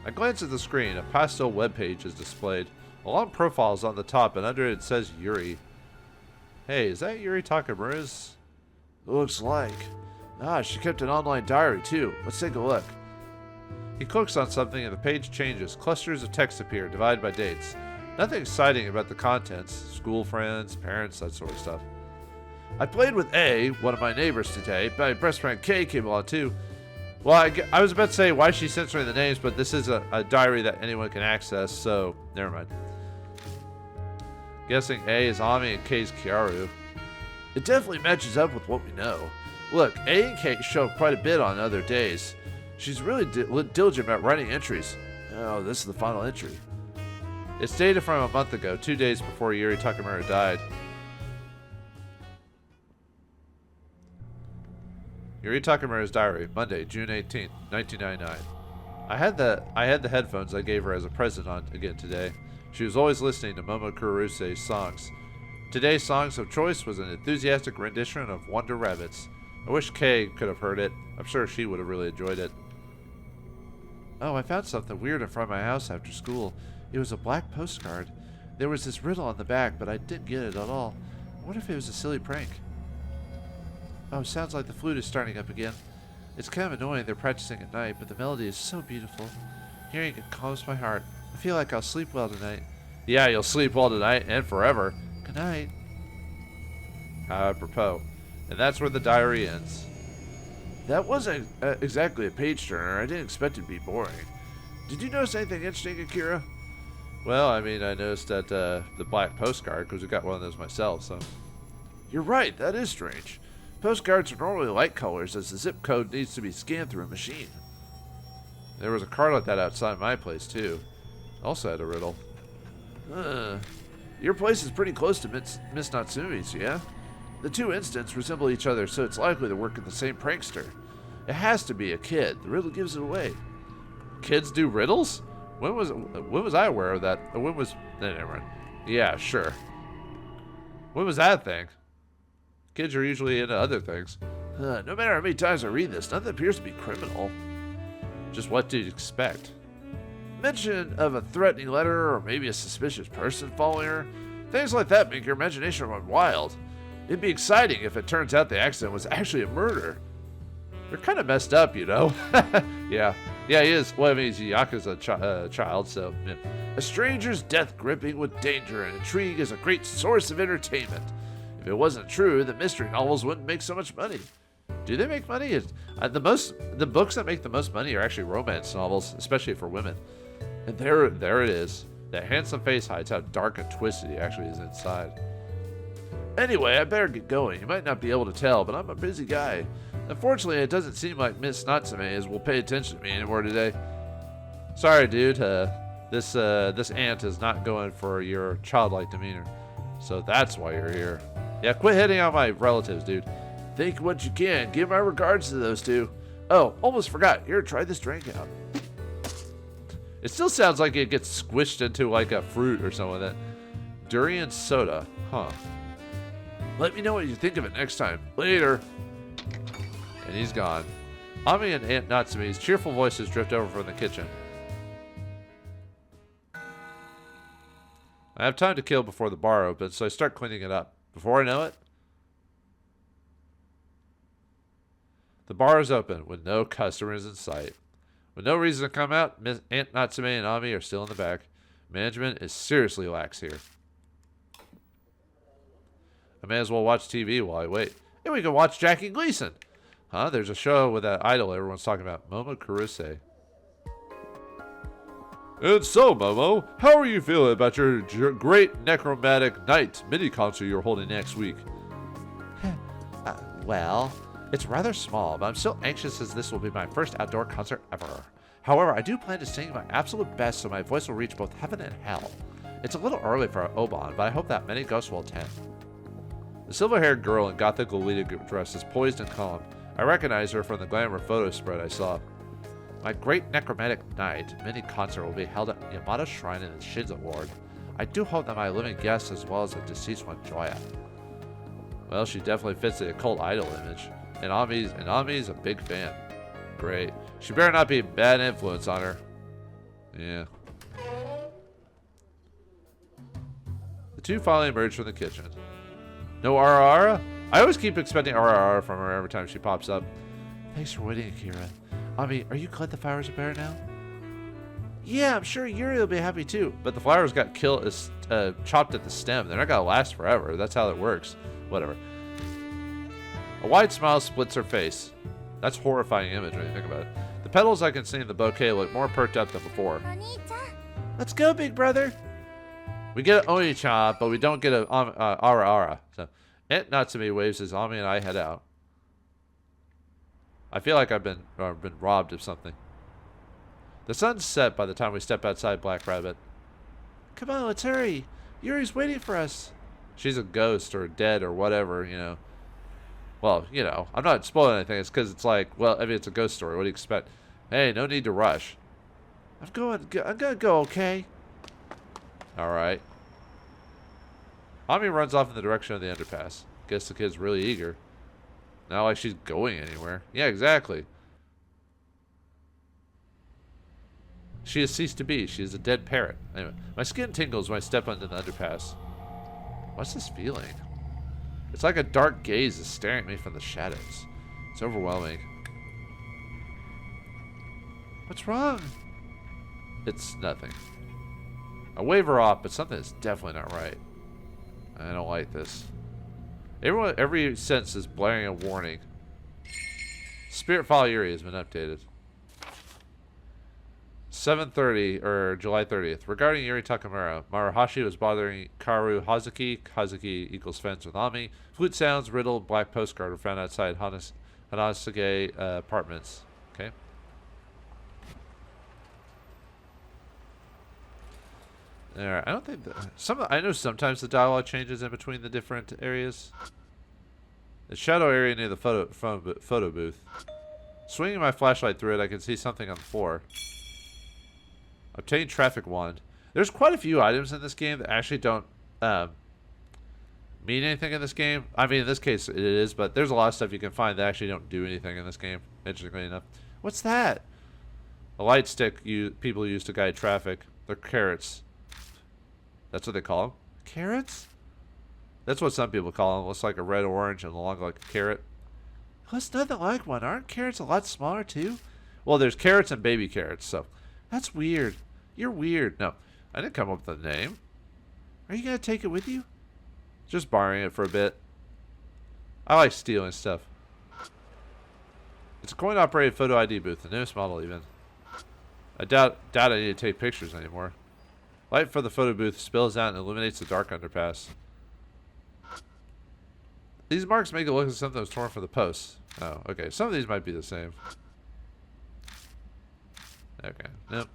I glance at the screen. A pastel webpage is displayed. A long profile is on the top, and under it says Yuri. Hey, is that Yuri Takamura's? Looks like. She kept an online diary too. Let's take a look. He clicks on something and the page changes. Clusters of text appear, divided by dates. Nothing exciting about the contents. School friends, parents, that sort of stuff. I played with A, one of my neighbors today. My best friend K came along too. Well, I was about to say, why is she censoring the names, but this is a diary that anyone can access, so never mind. Guessing A is Ami and K is Kiaru. It definitely matches up with what we know. Look, A and K show up quite a bit on other days. She's really diligent about writing entries. Oh, this is the final entry. It's dated from a month ago, 2 days before Yuri Takamura died. Yuri Takamura's diary, Monday, June 18th, 1999. I had the headphones I gave her as a present on again today. She was always listening to Momo Kurosei's songs. Today's songs of choice was an enthusiastic rendition of Wonder Rabbits. I wish Kay could have heard it. I'm sure she would have really enjoyed it. Oh, I found something weird in front of my house after school. It was a black postcard. There was this riddle on the back, but I didn't get it at all. I wonder if it was a silly prank. Oh, sounds like the flute is starting up again. It's kind of annoying they're practicing at night, but the melody is so beautiful. Hearing it calms my heart. I feel like I'll sleep well tonight. Yeah, you'll sleep well tonight and forever. Good night. Apropos. And that's where the diary ends. That wasn't exactly a page-turner. I didn't expect it to be boring. Did you notice anything interesting, Akira? Well, I mean, I noticed that the black postcard, because I got one of those myself, so... You're right, that is strange. Postcards are normally light colors, as the zip code needs to be scanned through a machine. There was a card like that outside my place, too. Also had a riddle. Your place is pretty close to Miss Natsumi's, yeah? The two incidents resemble each other, so it's likely to work in the same prankster. It has to be a kid. The riddle gives it away. Kids do riddles? When was I aware of that? When was... Never mind. Yeah, sure. When was that thing? Kids are usually into other things. No matter how many times I read this, nothing appears to be criminal. Just what did you expect? Mention of a threatening letter or maybe a suspicious person following her. Things like that make your imagination run wild. It'd be exciting if it turns out the accident was actually a murder. They're kind of messed up, you know? Yeah, he is. Well, I mean, he's a Yakuza child, so... Yeah. A stranger's death gripping with danger and intrigue is a great source of entertainment. If it wasn't true, the mystery novels wouldn't make so much money. Do they make money? The books that make the most money are actually romance novels, especially for women. And there it is. That handsome face hides how dark and twisted he actually is inside. Anyway, I better get going. You might not be able to tell, but I'm a busy guy. Unfortunately, it doesn't seem like Miss Natsume will pay attention to me anymore today. Sorry, dude. This aunt is not going for your childlike demeanor. So that's why you're here. Yeah, quit hitting on my relatives, dude. Think what you can. Give my regards to those two. Oh, almost forgot. Here, try this drink out. It still sounds like it gets squished into like a fruit or something like that. Durian soda. Huh. Let me know what you think of it next time. Later. And he's gone. Ami and Aunt Natsume's cheerful voices drift over from the kitchen. I have time to kill before the bar opens, so I start cleaning it up. Before I know it, the bar is open with no customers in sight. With no reason to come out, Aunt Natsume and Ami are still in the back. Management is seriously lax here. I may as well watch TV while I wait. And we can watch Jackie Gleason. Huh? There's a show with that idol everyone's talking about. Momo Kurosei. And so, Momo, how are you feeling about your great Necromantic Night mini concert you're holding next week? Well, it's rather small, but I'm still anxious as this will be my first outdoor concert ever. However, I do plan to sing my absolute best so my voice will reach both heaven and hell. It's a little early for Oban, but I hope that many ghosts will attend. The silver-haired girl in gothic Lolita dress is poised and calm. I recognize her from the glamour photo spread I saw. My great necromantic night mini concert will be held at Yamada Shrine in the Shinzo Ward. I do hope that my living guests as well as the deceased one joy it. Well, she definitely fits the occult idol image. And Ami's a big fan. Great. She better not be a bad influence on her. Yeah. The two finally emerge from the kitchen. No Ara? I always keep expecting Ara from her every time she pops up. Thanks for waiting, Akira. Ami, are you glad the flowers are better now? Yeah, I'm sure Yuri will be happy too. But the flowers got chopped at the stem. They're not gonna last forever. That's how it works. Whatever. A wide smile splits her face. That's a horrifying image when you think about it. The petals I can see in the bouquet look more perked up than before. Let's go, big brother. We get an Oni-chan, but we don't get a Ara. So, Aunt Natsumi waves as Ami and I head out. I feel like I've been robbed of something. The sun's set by the time we step outside Black Rabbit. Come on, let's hurry. Yuri's waiting for us. She's a ghost or dead or whatever, you know. Well, you know, I'm not spoiling anything. It's because it's like, well, I mean, it's a ghost story. What do you expect? Hey, no need to rush. I'm gonna go, okay? All right. Ami runs off in the direction of the underpass. Guess the kid's really eager. Not like she's going anywhere. Yeah, exactly. She has ceased to be. She is a dead parrot. Anyway, my skin tingles when I step onto the underpass. What's this feeling? It's like a dark gaze is staring at me from the shadows. It's overwhelming. What's wrong? It's nothing. I wave her off, but something is definitely not right. I don't like this. Every sense is blaring a warning. Spirit File Yuri has been updated. 7:30 or July 30th. Regarding Yuri Takamura, Maruhashi was bothering Karu Hazuki. Hazuki equals fence with Ami. Flute sounds, riddle, black postcard were found outside Hanasuge apartments. Okay. Alright, I don't think I know sometimes the dialogue changes in between the different areas. The shadow area near the photo booth. Swinging my flashlight through it, I can see something on the floor. Obtain traffic wand. There's quite a few items in this game that actually don't mean anything in this game. I mean, in this case it is, but there's a lot of stuff you can find that actually don't do anything in this game, interestingly enough. What's that? A light stick people use to guide traffic. They're carrots. That's what they call them. Carrots? That's what some people call them. Looks like a red orange and long like a carrot. Looks nothing like one. Aren't carrots a lot smaller too? Well, there's carrots and baby carrots, so that's weird. You're weird. No, I didn't come up with a name. Are you going to take it with you? Just borrowing it for a bit. I like stealing stuff. It's a coin-operated photo ID booth, the newest model even. I doubt I need to take pictures anymore. Light for the photo booth spills out and illuminates the dark underpass. These marks make it look like something was torn from the posts. Oh, okay. Some of these might be the same. Okay. Nope.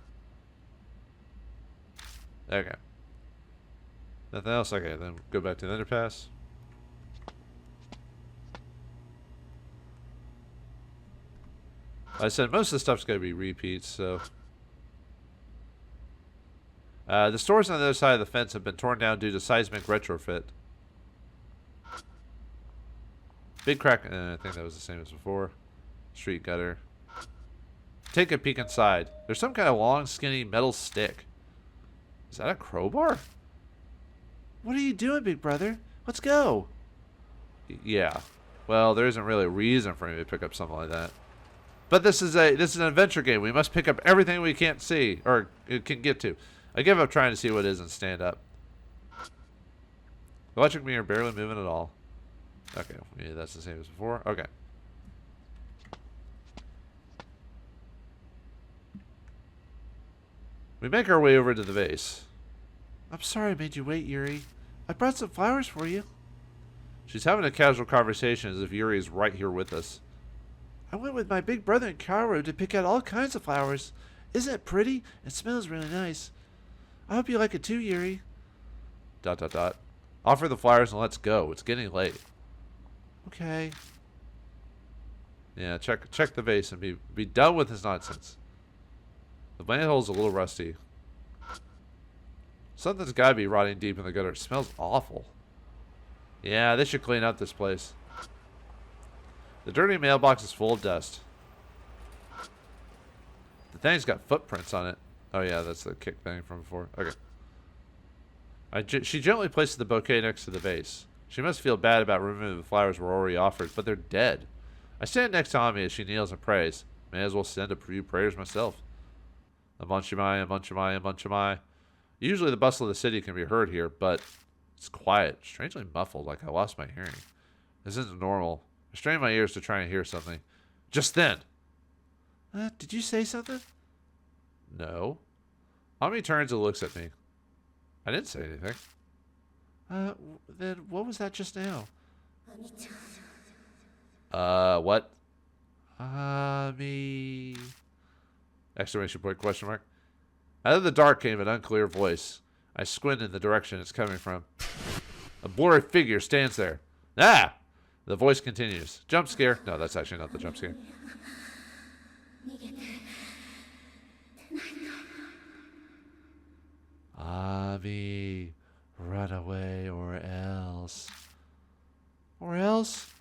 Okay. Nothing else? Okay, then go back to the underpass. I said most of the stuff's going to be repeats, so... the stores on the other side of the fence have been torn down due to seismic retrofit. Big crack... I think that was the same as before. Street gutter. Take a peek inside. There's some kind of long, skinny metal stick. Is that a crowbar? What are you doing, big brother? Let's go. Yeah. Well, there isn't really a reason for me to pick up something like that. But this is an adventure game. We must pick up everything we can't see or can get to. I give up trying to see what it is and stand up. Electric mirror barely moving at all. Okay, yeah, that's the same as before. Okay. We make our way over to the vase. I'm sorry I made you wait, Yuri. I brought some flowers for you. She's having a casual conversation as if Yuri is right here with us. I went with my big brother and Kaoru to pick out all kinds of flowers. Isn't it pretty? It smells really nice. I hope you like it too, Yuri. ... Offer the flowers and let's go. It's getting late. Okay. Yeah, check the vase and be done with this nonsense. The manhole's a little rusty. Something's gotta be rotting deep in the gutter. It smells awful. Yeah, they should clean up this place. The dirty mailbox is full of dust. The thing's got footprints on it. Oh yeah, that's the kick thing from before. Okay. She gently places the bouquet next to the vase. She must feel bad about removing the flowers were already offered, but they're dead. I stand next to Ami as she kneels and prays. May as well send a few prayers myself. Amunchimai, Amunchimai, Amunchimai. Usually the bustle of the city can be heard here, but it's quiet, strangely muffled, like I lost my hearing. This isn't normal. I strain my ears to try and hear something. Just then. Did you say something? No. Ami turns and looks at me. I didn't say anything. Then what was that just now? What? Ami... Exclamation point, question mark. Out of the dark came an unclear voice. I squint in the direction it's coming from. A blurry figure stands there. Ah! The voice continues. Jump scare. No, that's actually not the jump scare. Ami, run away or else. Or else?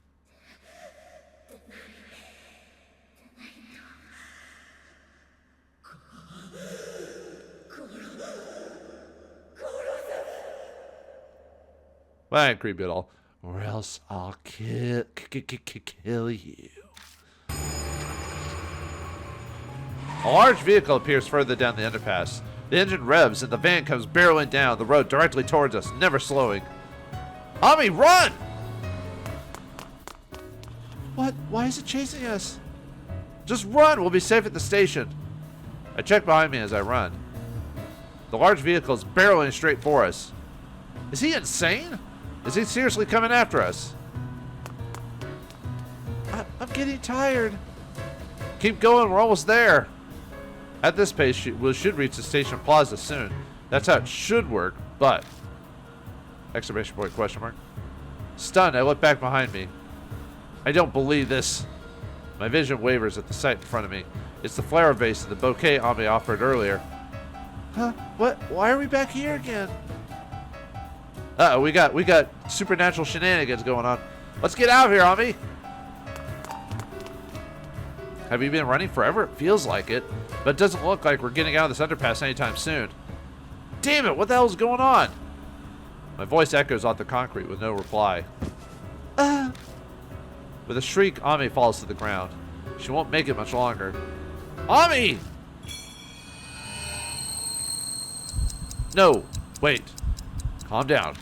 Well, I ain't creepy at all. Or else I'll kill you. A large vehicle appears further down the underpass. The engine revs and the van comes barreling down the road directly towards us, never slowing. Ami, run! What? Why is it chasing us? Just run! We'll be safe at the station. I check behind me as I run. The large vehicle is barreling straight for us. Is he insane? Is he seriously coming after us? I'm getting tired. Keep going, we're almost there. At this pace, we should reach the station plaza soon. That's how it should work, but... Exclamation point, question mark. Stunned, I look back behind me. I don't believe this. My vision wavers at the sight in front of me. It's the flower vase and the bouquet Ami offered earlier. Huh? What? Why are we back here again? Uh-oh, we got supernatural shenanigans going on. Let's get out of here, Ami! Have you been running forever? It feels like it, but it doesn't look like we're getting out of this underpass anytime soon. Damn it, what the hell's going on? My voice echoes off the concrete with no reply. With a shriek, Ami falls to the ground. She won't make it much longer. Ami! No, wait. Calm down.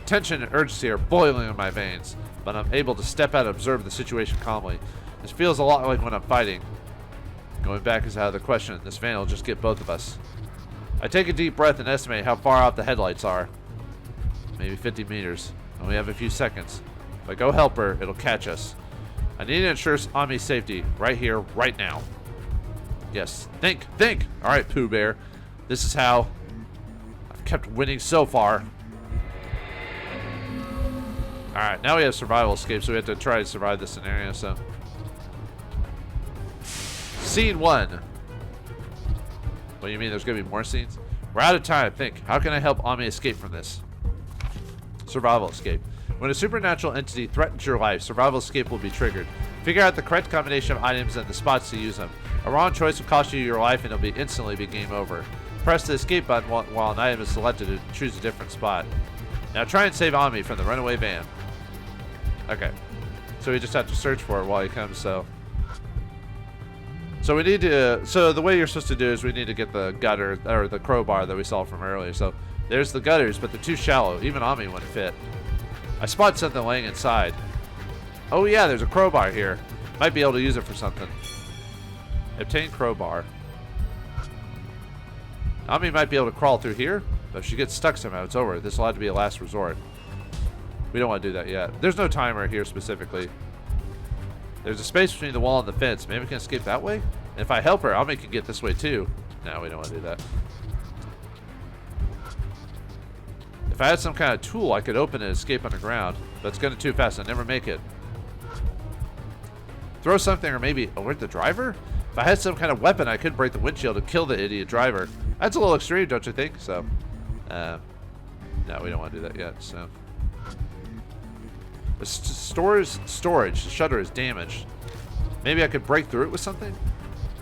Tension and urgency are boiling in my veins, but I'm able to step out and observe the situation calmly. This feels a lot like when I'm fighting. Going back is out of the question. This van will just get both of us. I take a deep breath and estimate how far out the headlights are. Maybe 50 meters. And we have a few seconds. If I go help her, it'll catch us. I need to ensure Ami's safety right here, right now. Yes. Think! Alright, Pooh Bear. This is how I've kept winning so far. Alright, now we have survival escape, so we have to try to survive this scenario, so... Scene 1. What do you mean, there's gonna be more scenes? We're out of time, think. How can I help Ami escape from this? Survival escape. When a supernatural entity threatens your life, survival escape will be triggered. Figure out the correct combination of items and the spots to use them. A wrong choice will cost you your life and it'll instantly be game over. Press the escape button while an item is selected and choose a different spot. Now try and save Ami from the runaway van. Okay. So we just have to search for it while he comes, so... So we need to... So the way you're supposed to do is we need to get the gutter, or the crowbar that we saw from earlier. So there's the gutters, but they're too shallow. Even Ami wouldn't fit. I spot something laying inside. Oh yeah, there's a crowbar here. Might be able to use it for something. Obtain crowbar. Ami might be able to crawl through here, but if she gets stuck somehow, it's over. This will have to be a last resort. We don't want to do that yet. There's no timer here specifically. There's a space between the wall and the fence. Maybe we can escape that way? And if I help her, I'll make it get this way too. No, we don't want to do that. If I had some kind of tool, I could open and escape underground. But it's going too fast. I'll never make it. Throw something or maybe... Oh, where'd the driver? If I had some kind of weapon, I could break the windshield and kill the idiot driver. That's a little extreme, don't you think? So, no, we don't want to do that yet, so... The storage. The shutter is damaged. Maybe I could break through it with something?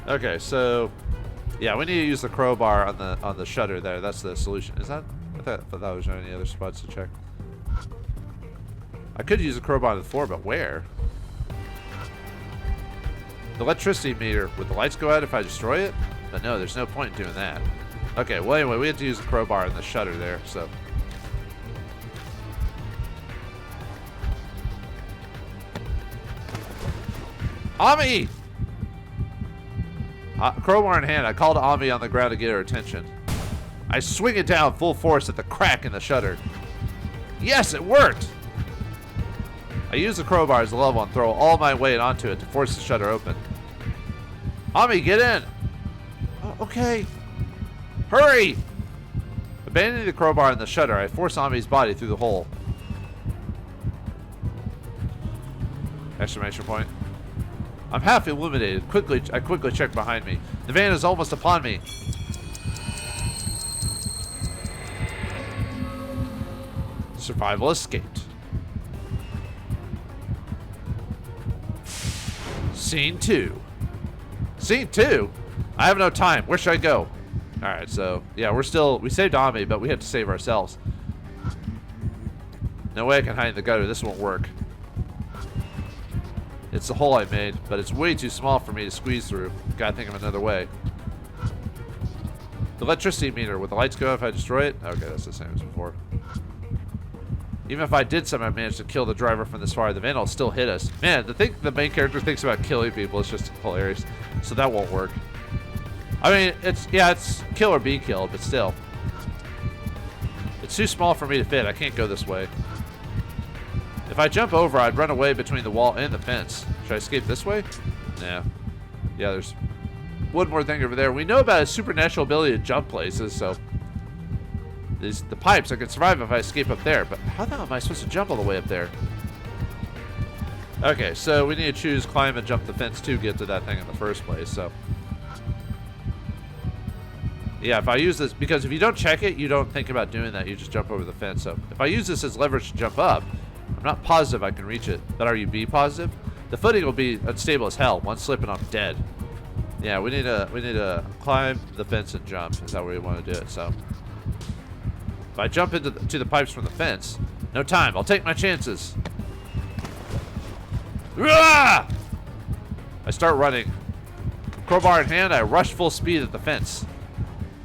Okay, so... Yeah, we need to use the crowbar on the shutter there. That's the solution. Is that... I thought there was any other spots to check. I could use a crowbar on the floor, but where? The electricity meter. Would the lights go out if I destroy it? But no, there's no point in doing that. Okay, well anyway, we have to use the crowbar on the shutter there, so... Ami! Crowbar in hand, I call to Ami on the ground to get her attention. I swing it down full force at the crack in the shutter. Yes, it worked! I use the crowbar as a level and throw all my weight onto it to force the shutter open. Ami, get in! Oh, okay. Hurry! Abandoning the crowbar in the shutter, I force Ami's body through the hole. Exclamation point. I'm half illuminated. I quickly check behind me. The van is almost upon me. Survival escaped. Scene 2. Scene 2? I have no time. Where should I go? Alright, so, yeah, we saved Ami, but we have to save ourselves. No way I can hide in the gutter. This won't work. It's the hole I made, but it's way too small for me to squeeze through. Gotta think of another way. The electricity meter. Would the lights go if I destroy it? Okay, that's the same as before. Even if I did somehow manage to kill the driver from this far, the van will still hit us. Man, the main character thinks about killing people is just hilarious. So that won't work. I mean, it's kill or be killed, but still. It's too small for me to fit. I can't go this way. If I jump over, I'd run away between the wall and the fence. Should I escape this way? Nah. Yeah, there's one more thing over there. We know about his supernatural ability to jump places, so... The pipes, I could survive if I escape up there, but how the hell am I supposed to jump all the way up there? Okay, so we need to choose climb and jump the fence to get to that thing in the first place, so... Yeah, if I use this, because if you don't check it, you don't think about doing that, you just jump over the fence, so... If I use this as leverage to jump up, I'm not positive I can reach it, but are you be positive? The footing will be unstable as hell. One slip and I'm dead. Yeah, we need to climb the fence and jump, is how we want to do it, so... If I jump into the pipes from the fence, no time. I'll take my chances. I start running. Crowbar in hand, I rush full speed at the fence.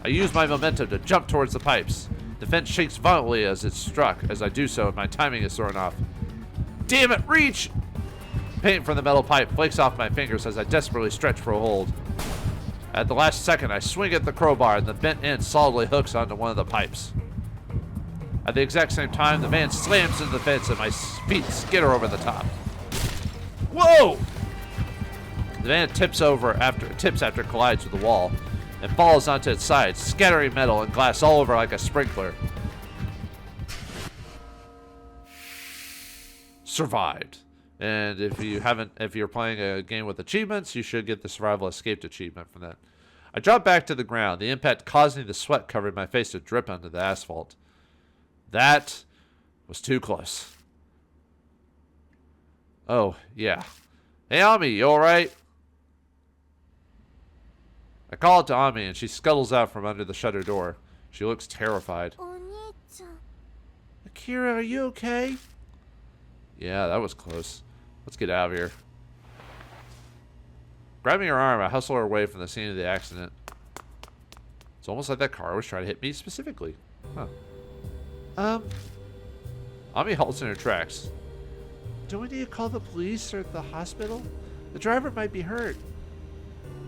I use my momentum to jump towards the pipes. The fence shakes violently as it's struck. As I do so, my timing is thrown off. Damn it, reach! Paint from the metal pipe flakes off my fingers as I desperately stretch for a hold. At the last second, I swing at the crowbar and the bent end solidly hooks onto one of the pipes. At the exact same time, the van slams into the fence and my feet skitter over the top. Whoa! The van tips after it collides with the wall and falls onto its side, scattering metal and glass all over like a sprinkler. Survived. And if you're playing a game with achievements, you should get the survival escaped achievement from that. I dropped back to the ground, the impact causing the sweat covering my face to drip onto the asphalt. That was too close. Oh, yeah. Hey, Ami, you alright? I call it to Ami, and she scuttles out from under the shutter door. She looks terrified. Akira, are you okay? Yeah, that was close. Let's get out of here. Grabbing her arm, I hustle her away from the scene of the accident. It's almost like that car was trying to hit me specifically. Huh. Ami halts in her tracks. Do we need to call the police or the hospital? The driver might be hurt.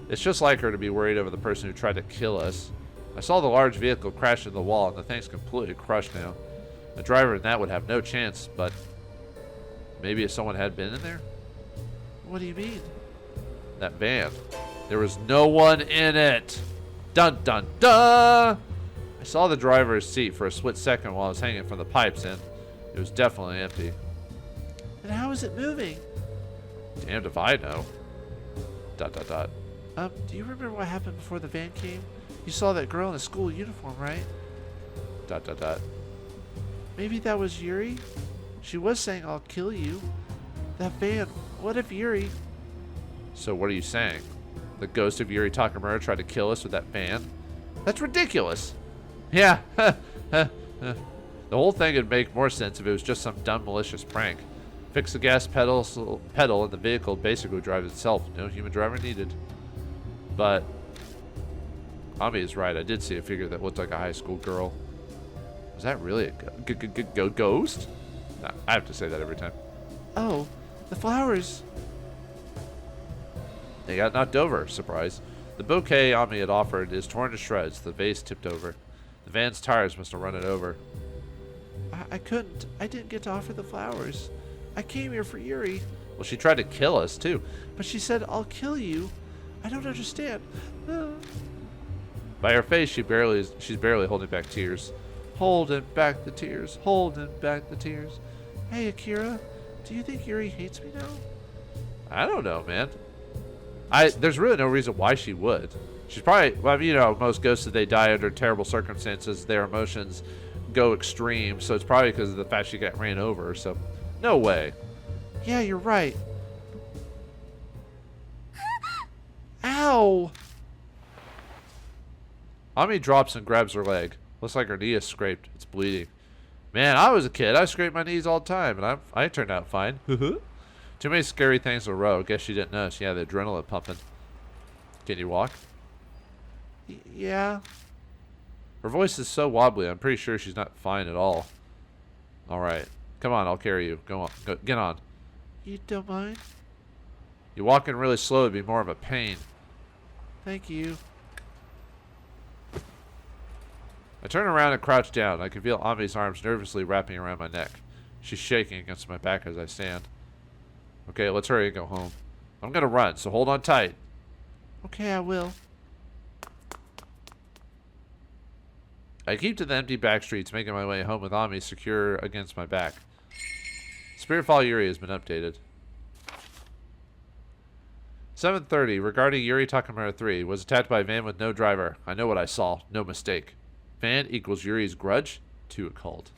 It's just like her to be worried over the person who tried to kill us. I saw the large vehicle crash into the wall and the thing's completely crushed now. The driver in that would have no chance, but maybe if someone had been in there? What do you mean? That van. There was no one in it. Dun dun dun! I saw the driver's seat for a split second while I was hanging from the pipes, and it was definitely empty. Then how is it moving? Damned if I know. Dot dot dot. Do you remember what happened before the van came? You saw that girl in a school uniform, right? Dot dot dot. Maybe that was Yuri? She was saying, I'll kill you. That van, what if Yuri... So what are you saying? The ghost of Yuri Takamura tried to kill us with that van? That's ridiculous! Yeah, the whole thing would make more sense if it was just some dumb malicious prank. Fix the gas pedal and the vehicle basically drives itself. No human driver needed. But Ami is right. I did see a figure that looked like a high school girl. Was that really a ghost? No, I have to say that every time. Oh, the flowers. They got knocked over. Surprise. The bouquet Ami had offered is torn to shreds. The vase tipped over. The van's tires must have run it over. I couldn't. I didn't get to offer the flowers. I came here for Yuri. Well, she tried to kill us, too. But she said, I'll kill you. I don't understand. By her face, she's barely holding back tears. Holding back the tears. Holding back the tears. Hey, Akira. Do you think Yuri hates me now? I don't know, man. There's really no reason why she would. She's probably, well, you know, most ghosts, they die under terrible circumstances. Their emotions go extreme. So it's probably because of the fact she got ran over. So, no way. Yeah, you're right. Ow! Ami drops and grabs her leg. Looks like her knee is scraped. It's bleeding. Man, I was a kid. I scraped my knees all the time, and I turned out fine. Too many scary things in a row. Guess she didn't know. She had the adrenaline pumping. Can you walk? Yeah. Her voice is so wobbly. I'm pretty sure she's not fine at all. All right. Come on, I'll carry you. Go on. Get on. You don't mind? You walking really slow would be more of a pain. Thank you. I turn around and crouch down. I can feel Ami's arms nervously wrapping around my neck. She's shaking against my back as I stand. Okay, let's hurry and go home. I'm gonna run, so hold on tight. Okay, I will. I keep to the empty back streets, making my way home with Ami secure against my back. Spiritfall Yuri has been updated. 7:30, regarding Yuri Takamura 3, was attacked by a van with no driver. I know what I saw. No mistake. Van equals Yuri's grudge to occult.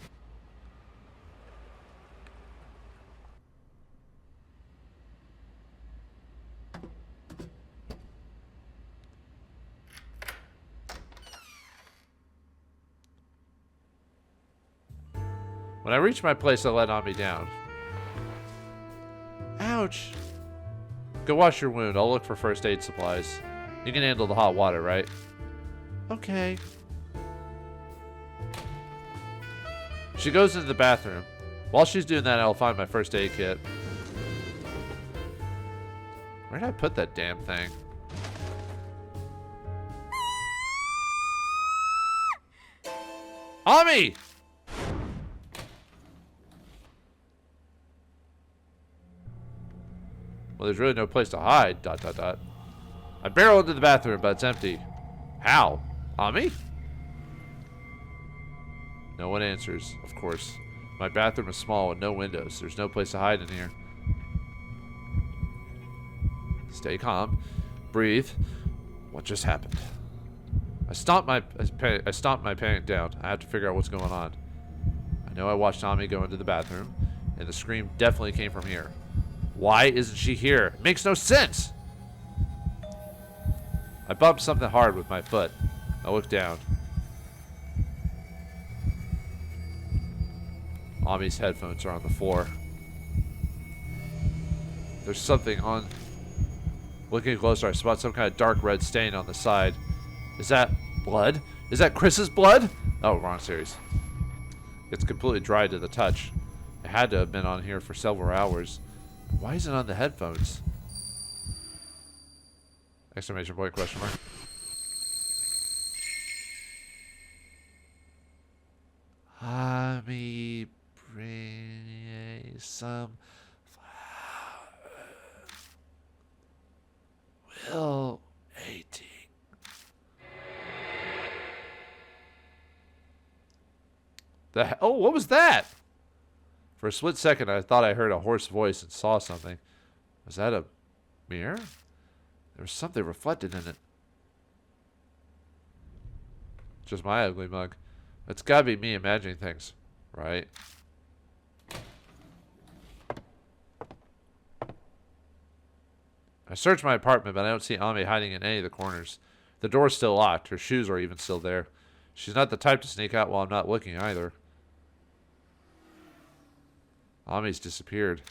When I reached my place, I let Ami down. Ouch. Go wash your wound. I'll look for first aid supplies. You can handle the hot water, right? Okay. She goes into the bathroom. While she's doing that, I'll find my first aid kit. Where did I put that damn thing? Ami! Well, there's really no place to hide. ... I barrel into the bathroom, but it's empty. How? Ami? No one answers, of course. My bathroom is small with no windows. There's no place to hide in here. Stay calm. Breathe. What just happened? I stomped my panic down. I have to figure out what's going on. I know I watched Ami go into the bathroom, and the scream definitely came from here. Why isn't she here? It makes no sense! I bumped something hard with my foot. I looked down. Ami's headphones are on the floor. There's something on... Looking closer, I spot some kind of dark red stain on the side. Is that blood? Is that Chris's blood? Oh, wrong series. It's completely dry to the touch. It had to have been on here for several hours. Why is it on the headphones? Exclamation point, question mark. Bring some flowers. Still 18. Oh, what was that? For a split second, I thought I heard a hoarse voice and saw something. Was that a mirror? There was something reflected in it. Just my ugly mug. It's gotta be me imagining things, right? I searched my apartment, but I don't see Ami hiding in any of the corners. The door's still locked. Her shoes are even still there. She's not the type to sneak out while I'm not looking either. Ami's disappeared.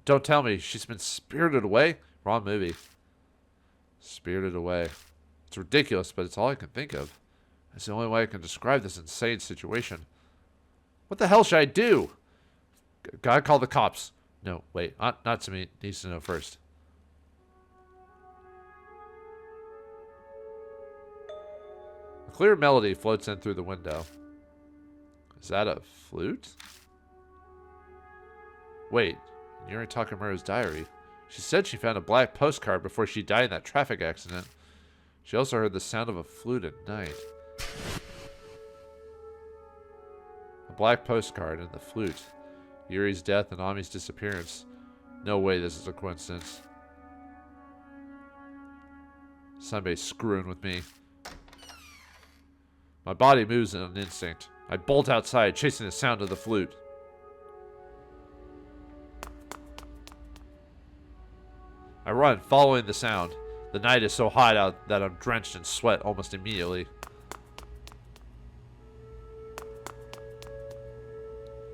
Don't tell me she's been spirited away? Wrong movie. Spirited away. It's ridiculous, but it's all I can think of. It's the only way I can describe this insane situation. What the hell should I do? Gotta call the cops. No, wait. Not to me. Needs to know first. A clear melody floats in through the window. Is that a flute? Wait. Yuri Takamura's diary. She said she found a black postcard before she died in that traffic accident. She also heard the sound of a flute at night. A black postcard and the flute. Yuri's death and Ami's disappearance. No way this is a coincidence. Somebody's screwing with me. My body moves in an instinct. I bolt outside, chasing the sound of the flute. I run, following the sound. The night is so hot out that I'm drenched in sweat almost immediately.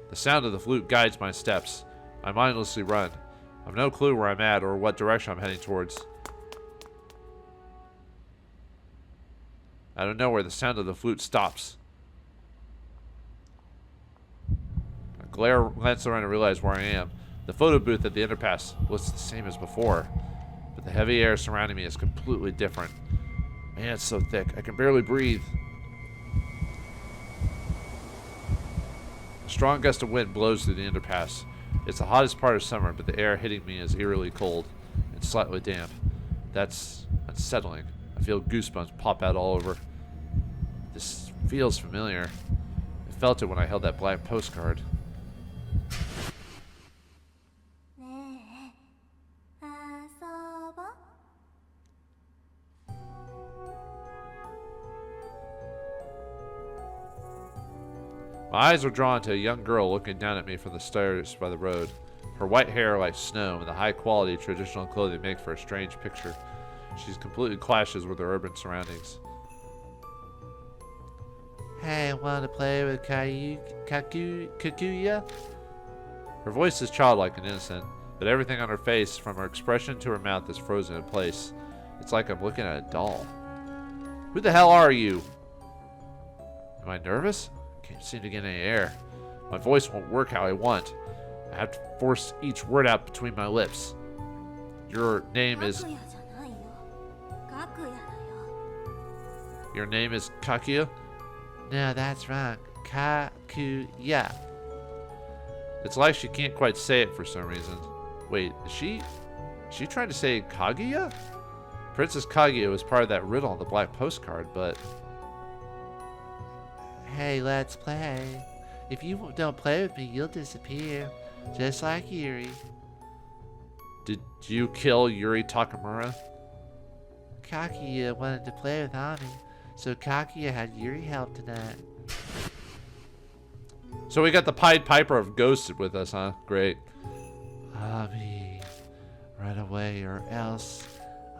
The sound of the flute guides my steps. I mindlessly run. I have no clue where I'm at or what direction I'm heading towards. Out of nowhere, the sound of the flute stops. I glance around and realize where I am. The photo booth at the underpass looks the same as before, but the heavy air surrounding me is completely different. Man, it's so thick, I can barely breathe. A strong gust of wind blows through the underpass. It's the hottest part of summer, but the air hitting me is eerily cold and slightly damp. That's unsettling. I feel goosebumps pop out all over. This feels familiar. I felt it when I held that black postcard. My eyes are drawn to a young girl looking down at me from the stairs by the road. Her white hair like snow and the high-quality traditional clothing make for a strange picture. She completely clashes with her urban surroundings. Hey, want to play with Kakuya? Her voice is childlike and innocent, but everything on her face, from her expression to her mouth, is frozen in place. It's like I'm looking at a doll. Who the hell are you? Am I nervous? Can't seem to get any air. My voice won't work how I want. I have to force each word out between my lips. Your name is... Your name is Kakuya? No, that's wrong. Kakuya. It's like she can't quite say it for some reason. Wait, is she trying to say Kaguya? Princess Kaguya was part of that riddle on the black postcard, but... Hey, let's play. If you don't play with me, you'll disappear. Just like Yuri. Did you kill Yuri Takamura? Kakuya wanted to play with Ami, so Kakuya had Yuri help tonight. So we got the Pied Piper of Ghosts with us, huh? Great. Ami, run away or else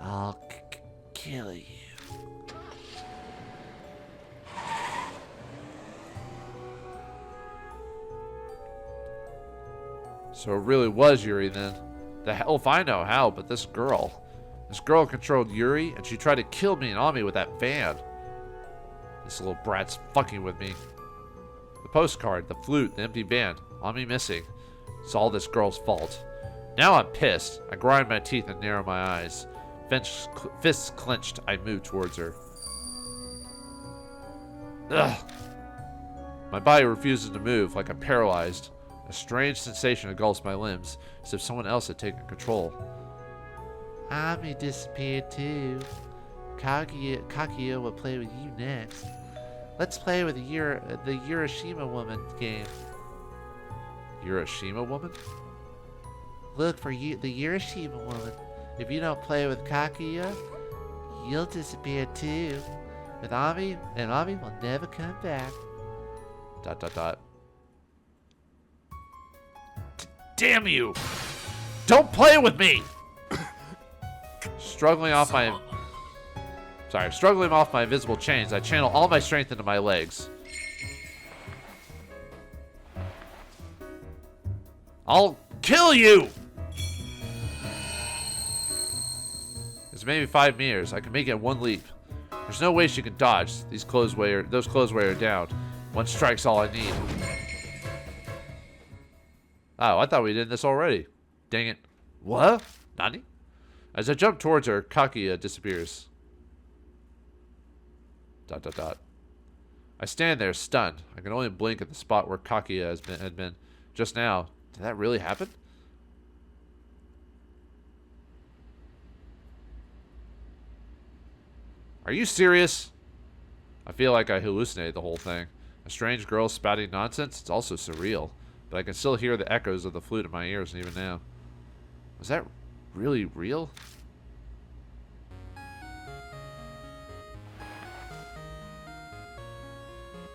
I'll kill you. So it really was Yuri then. The hell if I know how, but this girl controlled Yuri, and she tried to kill me and Ami with that van. This little brat's fucking with me. The postcard, the flute, the empty van, Ami missing. It's all this girl's fault. Now I'm pissed. I grind my teeth and narrow my eyes. Fists clenched, I move towards her. Ugh. My body refuses to move, like I'm paralyzed. A strange sensation engulfs my limbs, as if someone else had taken control. Ami disappeared too. Kaguya will play with you next. Let's play with the Urashima woman game. Urashima woman? Look for the Urashima woman. If you don't play with Kaguya, you'll disappear too. With Ami, and Ami will never come back. ... Damn you! Don't play with me! Struggling off my invisible chains, I channel all my strength into my legs. I'll kill you! It's maybe 5 meters. I can make it in one leap. There's no way she can dodge. Those clothes weigh her down. One strike's all I need. Oh, I thought we did this already. Dang it. What? Nani? As I jump towards her, Kaguya disappears. ... I stand there stunned. I can only blink at the spot where Kaguya had been just now. Did that really happen? Are you serious? I feel like I hallucinated the whole thing. A strange girl spouting nonsense. It's also surreal. But I can still hear the echoes of the flute in my ears even now. Was that really real?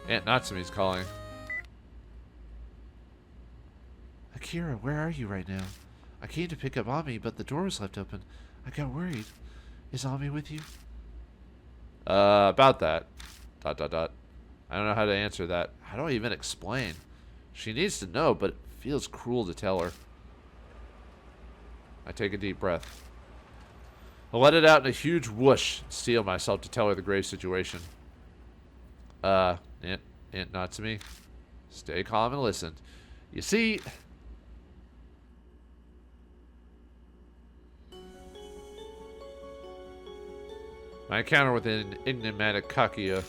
Aunt Natsume's calling. Akira, where are you right now? I came to pick up Ami, but the door was left open. I got worried. Is Ami with you? About that. ... I don't know how to answer that. How do I even explain? She needs to know, but it feels cruel to tell her. I take a deep breath. I let it out in a huge whoosh and steel myself to tell her the grave situation. Aunt Natsume, stay calm and listen. You see... My encounter with an enigmatic Kaguya.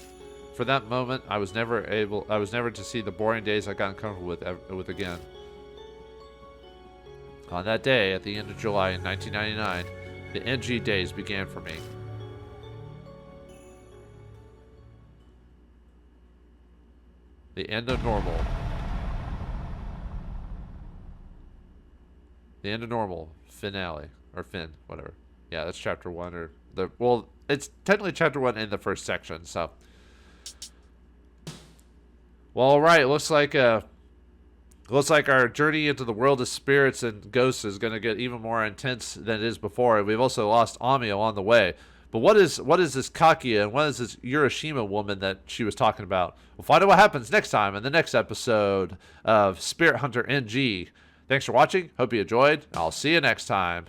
For that moment, I was never to see the boring days I got uncomfortable with again. On that day, at the end of July in 1999, the NG days began for me. The end of normal. The end of normal finale or fin, whatever. Yeah, that's chapter 1 or well, it's technically chapter 1 in the first section. So, well, all right. Looks like our journey into the world of spirits and ghosts is going to get even more intense than it is before. We've also lost Ami along the way. But what is this Kaguya and what is this Urashima woman that she was talking about? We'll find out what happens next time in the next episode of Spirit Hunter NG. Thanks for watching. Hope you enjoyed. I'll see you next time.